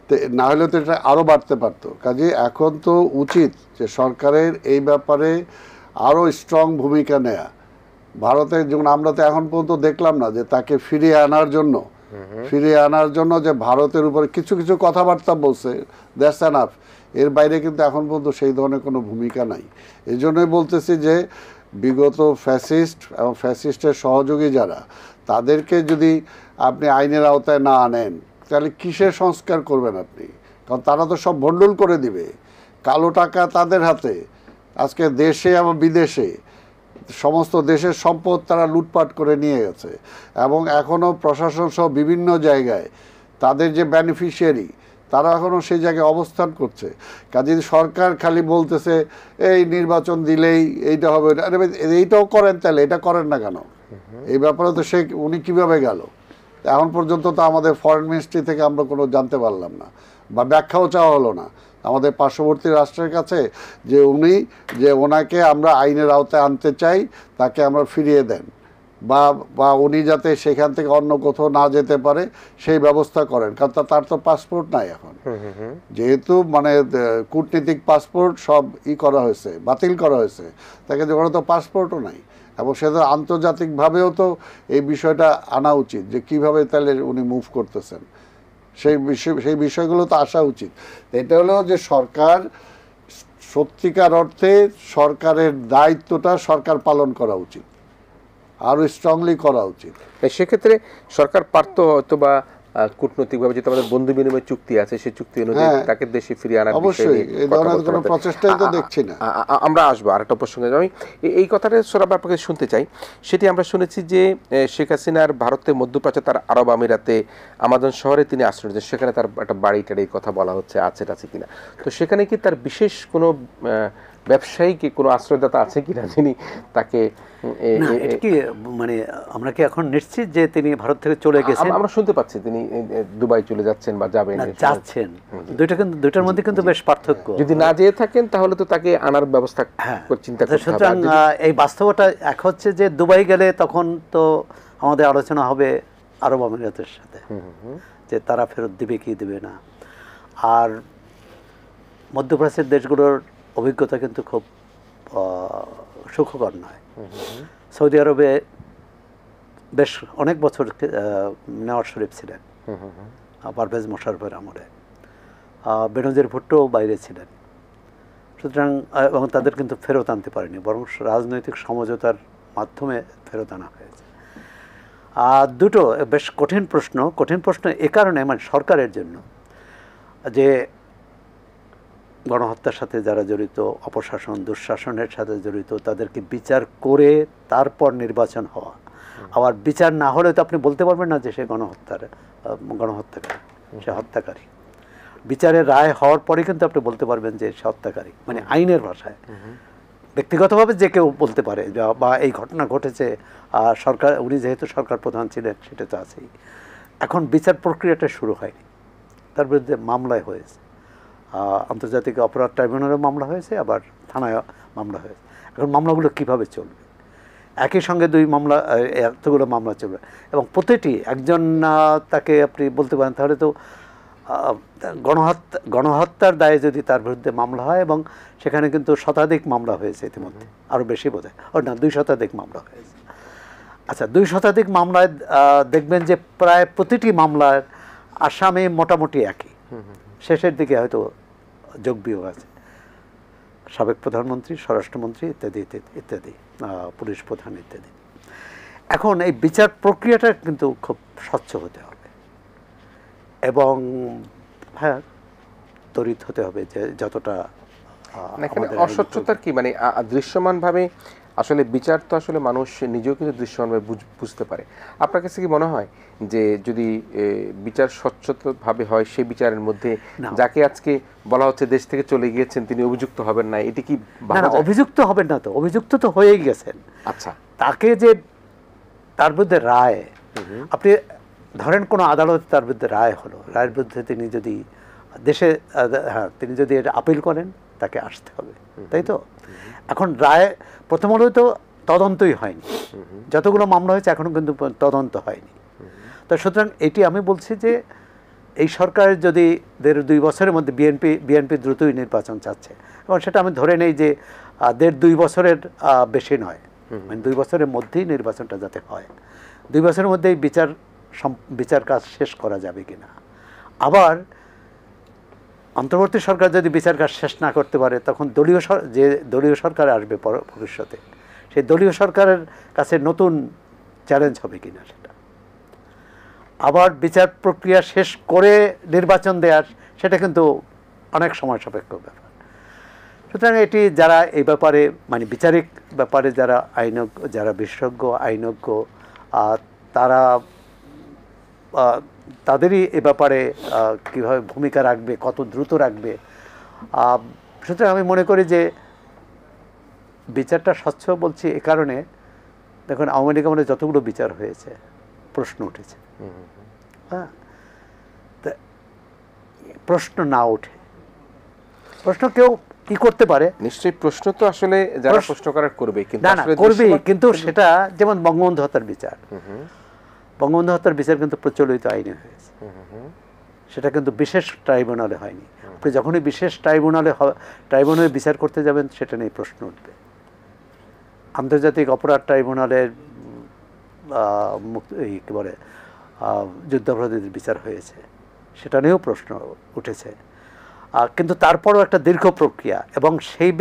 তো না হলে তো এটা আরও বাড়তে পারতো। কাজে এখন তো উচিত যে সরকারের এই ব্যাপারে আরও স্ট্রং ভূমিকা নেয়া। ভারতের যেমন আমরা তো এখন পর্যন্ত দেখলাম না যে তাকে ফিরিয়ে আনার জন্য যে ভারতের উপরে কিছু কিছু কথাবার্তা বলছে, দ্যাটস এনাফ। এর বাইরে কিন্তু এখন পর্যন্ত সেই ধরনের কোনো ভূমিকা নাই। এই জন্যই বলতেছি যে বিগত ফ্যাসিস্ট এবং ফ্যাসিস্টের সহযোগী যারা, তাদেরকে যদি আপনি আইনের আওতায় না আনেন তাহলে কিসের সংস্কার করবেন আপনি? কারণ তারা তো সব ভণ্ডুল করে দিবে, কালো টাকা তাদের হাতে। আজকে দেশে এবং বিদেশে সমস্ত দেশের সম্পদ তারা লুটপাট করে নিয়ে গেছে, এবং এখনও প্রশাসন সহ বিভিন্ন জায়গায় তাদের যে বেনিফিশিয়ারি তারা এখনও সেই জায়গায় অবস্থান করছে। কাজে সরকার খালি বলতেছে এই নির্বাচন দিলেই এইটা হবে, এইটাও করেন, তাহলে এটা করেন না কেন? এই ব্যাপারে তো উনি কীভাবে গেল এখন পর্যন্ত তো আমাদের ফরেন মিনিস্ট্রি থেকে আমরা কোনো জানতে পারলাম না, বা ব্যাখ্যাও চাওয়া হলো না আমাদের পার্শ্ববর্তী রাষ্ট্রের কাছে যে ওনাকে আমরা আইনের আওতায় আনতে চাই, তাকে আমরা ফিরিয়ে দেন, বা উনি যাতে সেখান থেকে অন্য কোথাও না যেতে পারে সেই ব্যবস্থা করেন। কারণ তার তো পাসপোর্ট নাই এখন, যেহেতু মানে কূটনীতিক পাসপোর্ট সব করা হয়েছে, বাতিল করা হয়েছে, তাকে ওখানে তো পাসপোর্টও নাই। এবং সেটা আন্তর্জাতিকভাবেও তো এই বিষয়টা আনা উচিত যে কিভাবে তাহলে উনি মুভ করতেছেন, সেই বিষয়গুলো তো আসা উচিত। এটা হলো যে সরকার সত্যিকার অর্থে সরকারের দায়িত্বটা সরকার পালন করা উচিত, আরও স্ট্রংলি করা উচিত। সেক্ষেত্রে সরকার পারতো হয়তো বা কূটনৈতিকভাবে যেটা আমাদের বন্ধু বিনিময় চুক্তি আছে, সেই চুক্তি অনুযায়ী তাকে দেশে ফিরিয়ে আনার অবশ্যই এই ধরনের কোনো প্রচেষ্টাই তো দেখছি না। আমরা আসবো আরেকটা প্রসঙ্গে। আমি এই কথাটা সরাব আপনাকে শুনতে চাই। সেটি আমরা শুনেছি যে শেখ হাসিনার ভারতের মধ্যপ্রাচ্যে তার আরব আমিরাতে আমাজন শহরে তিনি আশ্রয় নিয়েছেন, সেখানে তার একটা বাড়ি টাড়ির কথা বলা হচ্ছে আছে কিনা। তো সেখানে কি তার বিশেষ কোনো ব্যবসায়িক কোনো আশ্রয়দাতা আছে কিনা যিনি তাকে কি মানে আমরা কি এখন নিশ্চিত যে তিনি ভারত থেকে চলে গেছেন? আমরা শুনতে পাচ্ছি তিনি দুবাই চলে যাচ্ছেন বা যাবেন। দুইটার মধ্যে কিন্তু বেশ পার্থক্য। যদি না যেয়ে থাকেন তাহলে তো তাকে আনার ব্যবস্থা চিন্তা করতে হবে। এই বাস্তবতা এক হচ্ছে যে দুবাই গেলে তখন তো আমাদের আলোচনা হবে আরব আমিরাতের সাথে যে তারা ফেরত দিবে কি দিবে না। আর মধ্যপ্রাচ্যের দেশগুলোর অভিজ্ঞতা কিন্তু খুব সুখকর নয়। সৌদি আরবে বেশ অনেক বছর নেওয়াজ শরীফ ছিলেন, পারভেজ মোশাররফের আমলে, বেনজির ভুট্টো বাইরে ছিলেন। সুতরাং এবং তাদের কিন্তু ফেরত আনতে পারেনি, বরং রাজনৈতিক সমঝোতার মাধ্যমে ফেরত আনা হয়েছে। দুটো বেশ কঠিন প্রশ্ন এ কারণে মানে সরকারের জন্য যে গণহত্যার সাথে যারা জড়িত, অপশাসন দুঃশাসনের সাথে জড়িত, তাদেরকে বিচার করে তারপর নির্বাচন হওয়া। আবার বিচার না হলে তো আপনি বলতে পারবেন না যে সে গণহত্যাকারী, সে হত্যাকারী। বিচারের রায় হওয়ার পরে কিন্তু আপনি বলতে পারবেন যে সে হত্যাকারী, মানে আইনের ভাষায়। ব্যক্তিগতভাবে যে কেউ বলতে পারে বা এই ঘটনা ঘটেছে, সরকার, উনি যেহেতু সরকার প্রধান ছিলেন সেটা তো আছেই। এখন বিচার প্রক্রিয়াটা শুরু হয়নি, তার বিরুদ্ধে মামলায় হয়েছে, আন্তর্জাতিক অপরাধ ট্রাইব্যুনালে মামলা হয়েছে, আবার থানায় মামলা হয়েছে। এখন মামলাগুলো কিভাবে চলবে? একই সঙ্গে এতগুলো মামলা চলবে, এবং প্রতিটি একজন তাকে আপনি বলতে পারেন তাহলে তো গণহত্যার দায়ে যদি তার বিরুদ্ধে মামলা হয়, এবং সেখানে কিন্তু শতাধিক মামলা হয়েছে ইতিমধ্যে, আরও বেশি বোধ হয়, না 2 শতাধিক মামলা হয়েছে। আচ্ছা, 2 শতাধিক মামলায় দেখবেন যে প্রায় প্রতিটি মামলার আসামি মোটামুটি একই, শেষের দিকে হয়তো যোগ বিয়োগ আছে, সাবেক প্রধানমন্ত্রী, স্বরাষ্ট্রমন্ত্রী ইত্যাদি ইত্যাদি, পুলিশ প্রধান ইত্যাদি। এখন এই বিচার প্রক্রিয়াটা কিন্তু খুব স্বচ্ছ হতে হবে, এবং হ্যাঁ তড়িৎ হতে হবে, যে যতটা অস্বচ্ছতার কি মানে দৃশ্যমানভাবে আসলে বিচার তো আসলে মানুষ নিজেও কিন্তু দৃশ্যমানভাবে বুঝতে পারে। আপনার কাছে কি মনে হয় যে যদি বিচার স্বচ্ছভাবে হয়, সেই বিচারের মধ্যে যাকে আজকে বলা হচ্ছে দেশ থেকে চলে গিয়েছেন তিনি অভিযুক্ত হবেন না, এটি কি? না, অভিযুক্ত হবেন না, তো অভিযুক্ত তো হয়েই গেছেন। আচ্ছা, তাকে যে তার বিরুদ্ধে রায়, আপনি ধরেন কোনো আদালত তার বিরুদ্ধে রায় হলো, রায়ের বিরুদ্ধে তিনি যদি দেশে, হ্যাঁ, তিনি যদি এটা আপিল করেন তাকে আসতে হবে, তাই তো? এখন রায় প্রথম হলেও তো তদন্তই হয়নি, যতগুলো মামলা হয়েছে এখনও কিন্তু তদন্ত হয়নি। তো সুতরাং এটি আমি বলছি যে এই সরকারের যদি 1.5-2 বছরের মধ্যে বিএনপি দ্রুতই নির্বাচন চাচ্ছে, এবং সেটা আমি ধরে নেই যে 1.5-2 বছরের বেশি নয়, মানে 2 বছরের মধ্যেই নির্বাচনটা যাতে হয়, 2 বছরের মধ্যেই বিচার কাজ শেষ করা যাবে কিনা। আবার অন্তর্বর্তী সরকার যদি বিচার কাজ শেষ না করতে পারে, তখন যে দলীয় সরকার আসবে ভবিষ্যতে, সেই দলীয় সরকারের কাছে নতুন চ্যালেঞ্জ হবে কিনা সেটা। আবার বিচার প্রক্রিয়া শেষ করে নির্বাচন দেওয়ার, সেটা কিন্তু অনেক সময় সাপেক্ষ ব্যাপার। সুতরাং এটি যারা এই ব্যাপারে, মানে বিচারিক ব্যাপারে যারা বিশেষজ্ঞ আইনজ্ঞ, তারা তাদেরই এ ব্যাপারে কীভাবে ভূমিকা রাখবে, কত দ্রুত রাখবে। সুতরাং আমি মনে করি যে বিচারটা স্বচ্ছ বলছি এ কারণে, দেখুন আওয়ামী লীগ আমলে যতগুলো বিচার হয়েছে প্রশ্ন উঠেছে, হ্যাঁ, প্রশ্ন না ওঠে, প্রশ্ন কেউ কি করতে পারে, নিশ্চয়ই প্রশ্ন তো আসলে যারা প্রশ্ন করার করবে, কিন্তু সেটা যেমন বঙ্গবন্ধু হত্যার বিচার, বঙ্গবন্ধু হত্যার বিচার কিন্তু প্রচলিত আইনে হয়েছে, সেটা কিন্তু বিশেষ ট্রাইব্যুনালে হয়নি। আপনি যখনই বিশেষ ট্রাইব্যুনালে বিচার করতে যাবেন, সেটা নিয়ে প্রশ্ন উঠবে। আন্তর্জাতিক অপরাধ ট্রাইব্যুনালের কী বলে যুদ্ধাপরাধীদের বিচার হয়েছে, সেটা নিয়েও প্রশ্ন উঠেছে। কিন্তু তারপরও একটা দীর্ঘ প্রক্রিয়া, এবং সেই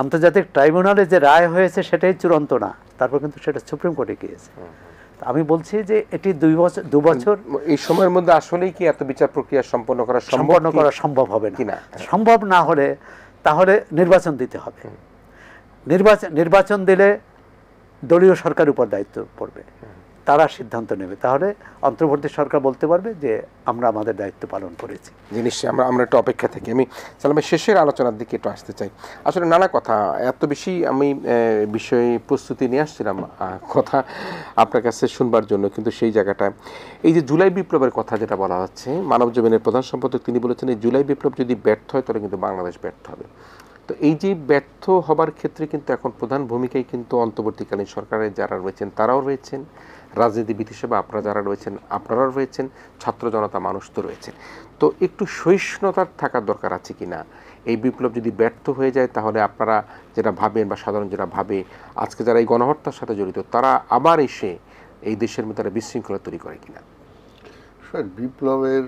আন্তর্জাতিক ট্রাইব্যুনালে যে রায় হয়েছে সেটাই চূড়ান্ত না, তারপর কিন্তু সেটা সুপ্রিম কোর্টে গিয়েছে। আমি বলছি যে এটি 2 বছর এই সময়ের মধ্যে আসলেই কি এত বিচার প্রক্রিয়া সম্পন্ন করা সম্ভব হবে না। সম্ভব না হলে তাহলে নির্বাচন দিতে হবে। নির্বাচন দিলে দলীয় সরকার উপর দায়িত্ব পড়বে, তারা সিদ্ধান্ত নেবে, তাহলে অন্তর্বর্তী সরকার বলতে পারবে যে আমরা আমাদের দায়িত্ব পালন করেছি। জিনিসটা আমরা একটু অপেক্ষা থাকি। আমি সালামের শেষের আলোচনার দিকে একটু আসতে চাই। আসলে নানা কথা, এত বেশি আমি বিষয়ে প্রস্তুতি নিয়ে আসছিলাম কথা আপনার কাছে শুনবার জন্য, কিন্তু সেই জায়গাটায় এই যে জুলাই বিপ্লবের কথা যেটা বলা হচ্ছে, মানবজমিনের প্রধান সম্পাদক তিনি বলেছেন এই জুলাই বিপ্লব যদি ব্যর্থ হয় তাহলে কিন্তু বাংলাদেশ ব্যর্থ হবে। তো এই যে ব্যর্থ হবার ক্ষেত্রে কিন্তু এখন প্রধান ভূমিকায় কিন্তু অন্তর্বর্তীকালীন সরকারের যারা রয়েছেন তারাও রয়েছেন, রাজনীতিবিদ হিসেবে আপনারা যারা রয়েছেন আপনারাও রয়েছেন, ছাত্র জনতা মানুষ তো রয়েছেন। তো একটু সহিষ্ণুতার থাকার দরকার আছে কি না? এই বিপ্লব যদি ব্যর্থ হয়ে যায় তাহলে আপনারা যেটা ভাবেন বা সাধারণ যেটা ভাবে, আজকে যারা এই গণহত্যার সাথে জড়িত তারা আবার এসে এই দেশের মধ্যে একটা বিশৃঙ্খলা তৈরি করে কিনা? বিপ্লবের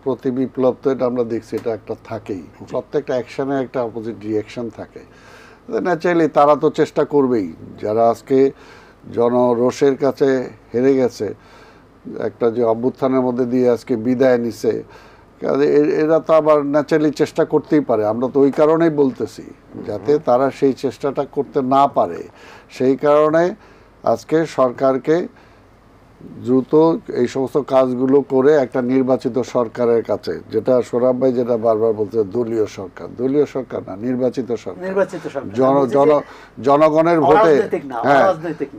প্রতি বিপ্লব তো এটা আমরা দেখছি, এটা একটা থাকেই, প্রত্যেকটা অ্যাকশনে একটা অপোজিট রিয়াকশন থাকে। ন্যাচারালি তারা তো চেষ্টা করবেই, যারা আজকে জনরোষের কাছে হেরে গেছে, একটা যে অভ্যুত্থানের মধ্যে দিয়ে আজকে বিদায় নিছে, এরা তো আবার ন্যাচারালি চেষ্টা করতেই পারে, আমরা তো ওই কারণেই বলতেছি যাতে তারা সেই চেষ্টাটা করতে না পারে। সেই কারণে আজকে সরকারকে দ্রুত এই সমস্ত কাজগুলো করে একটা নির্বাচিত সরকারের কাছে, যেটা সোহরাব ভাই যেটা বারবার বলতে, দলীয় সরকার না, নির্বাচিত সরকার, জনগণের ভোটে,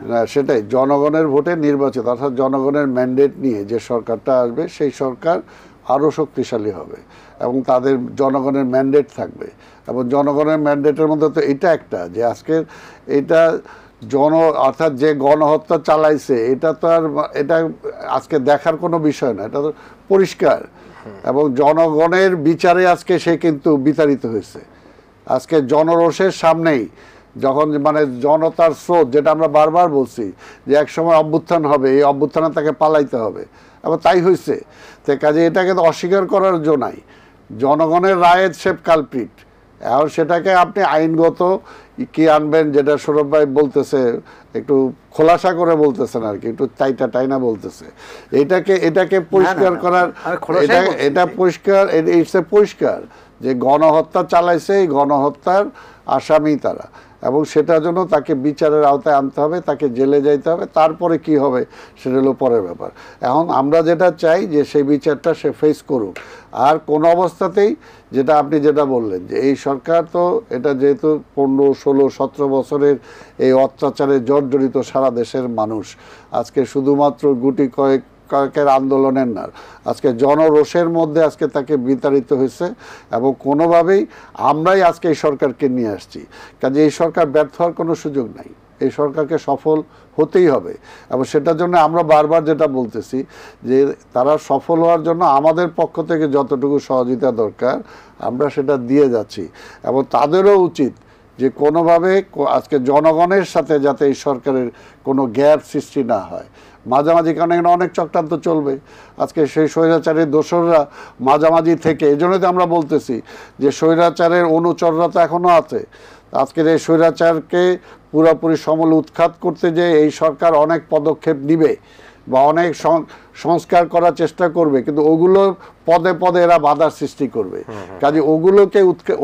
হ্যাঁ সেটাই, জনগণের ভোটে নির্বাচিত, অর্থাৎ জনগণের ম্যান্ডেট নিয়ে যে সরকারটা আসবে সেই সরকার আরও শক্তিশালী হবে এবং তাদের জনগণের ম্যান্ডেট থাকবে। এবং জনগণের ম্যান্ডেটের মধ্যে তো এটা একটা, যে আজকের এটা অর্থাৎ যে গণহত্যা চালাইছে এটা তো আর এটা আজকে দেখার কোনো বিষয় না, এটা তো পরিষ্কার। এবং জনগণের বিচারে আজকে সে কিন্তু বিতাড়িত হয়েছে। আজকে জনরোষের সামনেই যখন মানে জনতার স্রোত, যেটা আমরা বারবার বলছি যে এক সময় অভ্যুত্থান হবে, এই অভ্যুত্থানে তাকে পালাইতে হবে, এবং তাই হয়েছে। তো কাজে এটাকে তো অস্বীকার করার জন্য নাই, জনগণের রায়ের সে কালপ্রিট। এখন সেটাকে আপনি আইনগত কি আনবেন, যেটা সৌরভ ভাই বলতেছে, একটু খোলাসা করে বলতেছেন আর কি, একটু টাইনা বলতেছে, এটাকে পরিষ্কার করার, এটা পরিষ্কার, পরিষ্কার যে গণহত্যা চালাইছে, এই গণহত্যার আসামি তারা, এবং সেটার জন্য তাকে বিচারের আওতায় আনতে হবে, তাকে জেলে যাইতে হবে। তারপরে কি হবে সেটা হলো পরের ব্যাপার। এখন আমরা যেটা চাই যে সেই বিচারটা সে ফেস করুক। আর কোনো অবস্থাতেই, যেটা আপনি যেটা বললেন, যে এই সরকার তো এটা যেহেতু 15, 16, 17 বছরের এই অত্যাচারে জর্জরিত সারা দেশের মানুষ, আজকে শুধুমাত্র গুটি কয়েকের আন্দোলনের না, আজকে জনরোষের মধ্যে আজকে তাকে বিতাড়িত হয়েছে। এবং কোনোভাবেই আমরাই আজকে এই সরকারকে নিয়ে আসছি, কাজে এই সরকার ব্যর্থ হওয়ার কোনো সুযোগ নাই, এই সরকারকে সফল হতেই হবে। এবং সেটার জন্য আমরা বারবার যেটা বলতেছি যে তারা সফল হওয়ার জন্য আমাদের পক্ষ থেকে যতটুকু সহযোগিতা দরকার আমরা সেটা দিয়ে যাচ্ছি। এবং তাদেরও উচিত যে কোনোভাবে আজকে জনগণের সাথে যাতে এই সরকারের কোনো গ্যাপ সৃষ্টি না হয়। মাঝামাঝি কারণে এখানে অনেক চক্রান্ত চলবে, আজকে সেই স্বৈরাচারের দোসররা মাঝামাঝি থেকে, এই জন্যই তো আমরা বলতেছি যে স্বৈরাচারের অনুচররা তো এখনও আছে। আজকের এই স্বৈরাচারকে পুরোপুরি সমূলে উৎখাত করতে যে এই সরকার অনেক পদক্ষেপ নিবে বা অনেক সংস্কার করার চেষ্টা করবে, কিন্তু ওগুলো পদে পদে এরা বাধার সৃষ্টি করবে। কাজে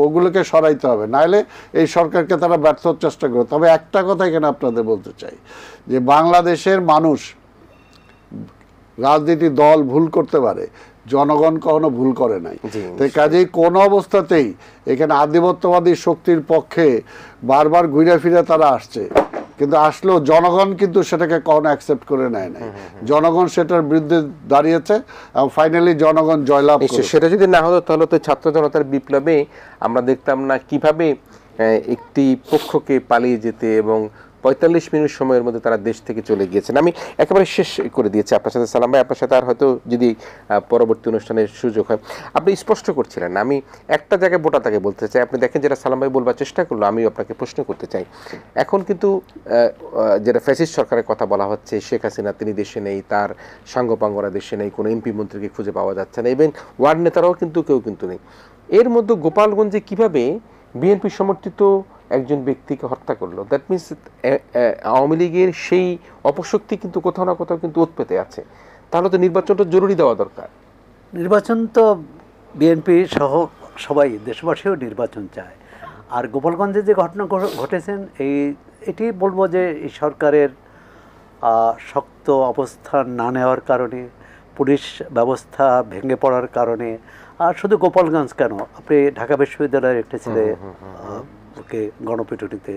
ওগুলোকে সরাইতে হবে, নাহলে এই সরকারকে তারা ব্যর্থ চেষ্টা করবে। তবে একটা কথা এখানে আপনাদের বলতে চাই যে বাংলাদেশের মানুষ, রাজনীতি দল ভুল করতে পারে, জনগণ কখনো ভুল করে নাই। তাই কাজেই কোনো অবস্থাতেই এখানে আধিপত্যবাদী শক্তির পক্ষে বারবার ঘুরে ফিরে তারা আসছে, কিন্তু আসলেও জনগণ কিন্তু সেটাকে কখনো অ্যাকসেপ্ট করে নেয় নাই। জনগণ সেটার বিরুদ্ধে দাঁড়িয়েছে এবং ফাইনালি জনগণ জয়লাভ করেছে। সেটা যদি না হতো তাহলে তো ছাত্র জনতার বিপ্লবে আমরা দেখতাম না কিভাবে একটি পক্ষকে পালিয়ে যেতে এবং 45 মিনিট সময়ের মধ্যে তারা দেশ থেকে চলে গিয়েছেন। আমি একেবারে শেষ করে দিয়েছি আপনার সাথে সালাম ভাই, আপনার সাথে আর হয়তো যদি পরবর্তী অনুষ্ঠানের সুযোগ হয়। আপনি স্পষ্ট করছিলেন, আমি একটা জায়গায় তাকে বলতে চাই, আপনি দেখেন যেটা সালাম ভাই বলবার চেষ্টা করলো, আমিও আপনাকে প্রশ্ন করতে চাই। এখন কিন্তু যেটা ফ্যাসিস্ট সরকারের কথা বলা হচ্ছে, শেখ হাসিনা তিনি দেশে নেই, তার সাঙ্গপাঙ্গরা দেশে নেই, কোনো এমপি মন্ত্রীকে খুঁজে পাওয়া যাচ্ছে না, ইভেন ওয়ার্ড নেতারাও কিন্তু কেউ কিন্তু নেই। এর মধ্যে গোপালগঞ্জে কিভাবে বিএনপি সমর্থিত একজন ব্যক্তিকে হত্যা করলো, দ্যাট মিনস আওয়ামী লীগের সেই অপশক্তি কিন্তু কোথাও না কোথাও কিন্তু উৎপেতে আছে। তাহলে তো নির্বাচনটা জরুরি দেওয়া দরকার। নির্বাচন তো বিএনপি সহ সবাই, দেশবাসীও নির্বাচন চায়। আর গোপালগঞ্জে যে ঘটনা ঘটেছেন, এটি বলবো যে এই সরকারের শক্ত অবস্থান না নেওয়ার কারণে, পুলিশ ব্যবস্থা ভেঙে পড়ার কারণে, আর শুধু গোপালগঞ্জ কেন, আপনি ঢাকা বিশ্ববিদ্যালয়ের একটি ছেলে ওকে গণপিটুনিতে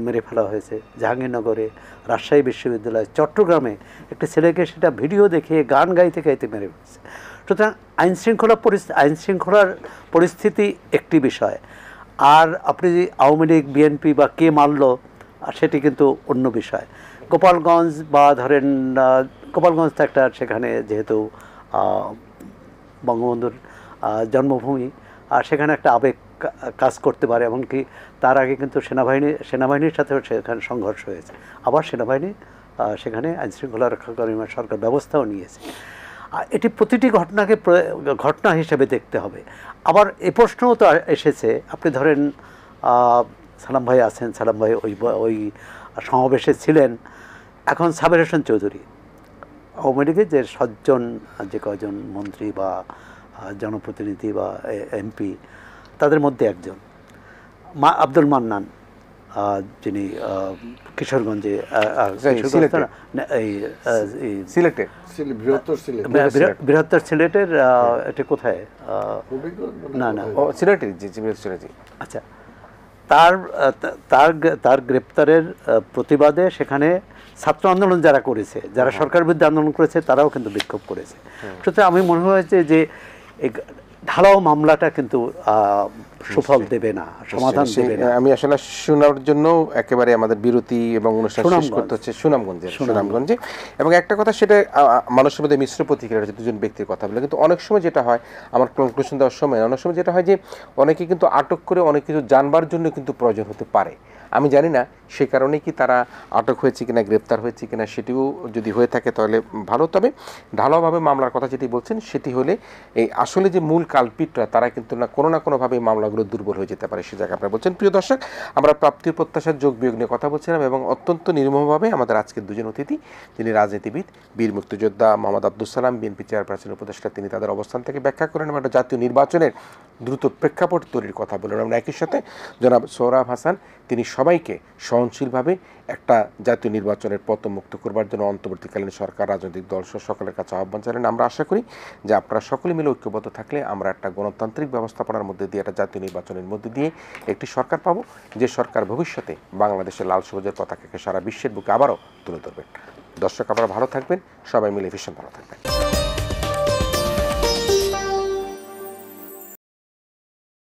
মেরে ফেলা হয়েছে, জাহাঙ্গীরনগরে, রাজশাহী বিশ্ববিদ্যালয়, চট্টগ্রামে একটি ছেলেকে সেটা ভিডিও দেখিয়ে গান গাইতে গাইতে মেরে ফেলেছে। সুতরাং আইনশৃঙ্খলার পরিস্থিতি একটি বিষয়, আর আপনি আওয়ামী লীগ, বিএনপি বা কে মারল সেটি কিন্তু অন্য বিষয়। গোপালগঞ্জ বা ধরেন গোপালগঞ্জ তো একটা, সেখানে যেহেতু বঙ্গবন্ধুর জন্মভূমি, আর সেখানে একটা আবেগ কাজ করতে পারে। এমনকি তার আগে কিন্তু সেনাবাহিনীর সাথেও সেখানে সংঘর্ষ হয়েছে, আবার সেনাবাহিনী সেখানে আইনশৃঙ্খলা রক্ষাকারী সরকার ব্যবস্থাও নিয়েছে। এটি প্রতিটি ঘটনাকে ঘটনা হিসেবে দেখতে হবে। আবার এ প্রশ্নও তো এসেছে, আপনি ধরেন সালাম ভাই আছেন, সালাম ভাই ওই সমাবেশে ছিলেন। এখন সাবের হোসেন চৌধুরী, আওয়ামী লীগের যে 7 জন যে কয়জন মন্ত্রী বা জনপ্রতিনিধি বা এমপি, তাদের মধ্যে একজন আব্দুল মান্নান, যিনি কিশোরগঞ্জে সিলেটে বৃহত্তর সিলেটের এটা কোথায়, না না সিলেটের, জি। আচ্ছা, তার গ্রেপ্তারের প্রতিবাদে সেখানে ছাত্র আন্দোলন যারা করেছে, যারা সরকার বিরুদ্ধে আন্দোলন করেছে, তারাও কিন্তু বিক্ষোভ করেছে। সুতরাং আমি মনে হয়েছে যে এই ঢালাও মামলাটা কিন্তু সুফল দেবে না, সমাধান দেবে না। আমি আসলে শোনার জন্য একেবারে আমাদের বিরতি এবং অনুষ্ঠান শেষ করতে হচ্ছে সুনামগঞ্জে। এবং একটা কথা, সেটা মানুষের মধ্যে মিশ্র প্রতিক্রিয়া রয়েছে, দুজন ব্যক্তির কথা বলে। কিন্তু অনেক সময় যেটা হয়, আমার কনক্লুশন দেওয়ার সময় অনেক সময় যেটা হয় যে অনেকে কিন্তু আটক করে অনেক কিছু জানবার জন্য কিন্তু প্রয়োজন হতে পারে। আমি জানি না সে কারণে কি তারা আটক হয়েছে কিনা, গ্রেপ্তার হয়েছে কিনা, সেটিও যদি হয়ে থাকে তাহলে ভালো। তবে ঢালাওভাবে মামলার কথা যেটি বলছেন, সেটি হলে এই আসলে যে মূল কালপিটরা, তারা কিন্তু না কোনোভাবে মামলাগুলো দুর্বল হয়ে যেতে পারে, সে জায়গায় আপনারা বলছেন। প্রিয় দর্শক, আমরা প্রাপ্তি প্রত্যাশার যোগ বিয়োগ নিয়ে কথা বলছিলাম, এবং অত্যন্ত নির্মমভাবে আমাদের আজকের দুজন অতিথি, যিনি রাজনীতিবিদ, বীর মুক্তিযোদ্ধা মোহাম্মদ আব্দুল সালাম, বিএনপি চেয়ারপারসন উপদেষ্টা, তিনি তাদের অবস্থান থেকে ব্যাখ্যা করেন এবং একটা জাতীয় নির্বাচনের দ্রুত প্রেক্ষাপট তৈরির কথা বলেন। আমরা একই সাথে জনাব সোহরাব হাসান, তিনি সবাইকে সহনশীলভাবে একটা জাতীয় নির্বাচনের পথমুক্ত করবার জন্য অন্তর্বর্তীকালীন সরকার, রাজনৈতিক দল সহ সকলের কাছে আহ্বান জানান। আমরা আশা করি যে আপনারা সকলে মিলে ঐক্যবদ্ধ থাকলে আমরা একটা গণতান্ত্রিক ব্যবস্থাপনার মধ্যে দিয়ে, একটা জাতীয় নির্বাচনের মধ্যে দিয়ে একটি সরকার পাবো, যে সরকার ভবিষ্যতে বাংলাদেশের লাল সবুজের পতাকাকে সারা বিশ্বের বুকে আবারও তুলে ধরবেন। দর্শক, আপনারা ভালো থাকবেন, সবাই মিলে ভীষণ ভালো থাকবেন।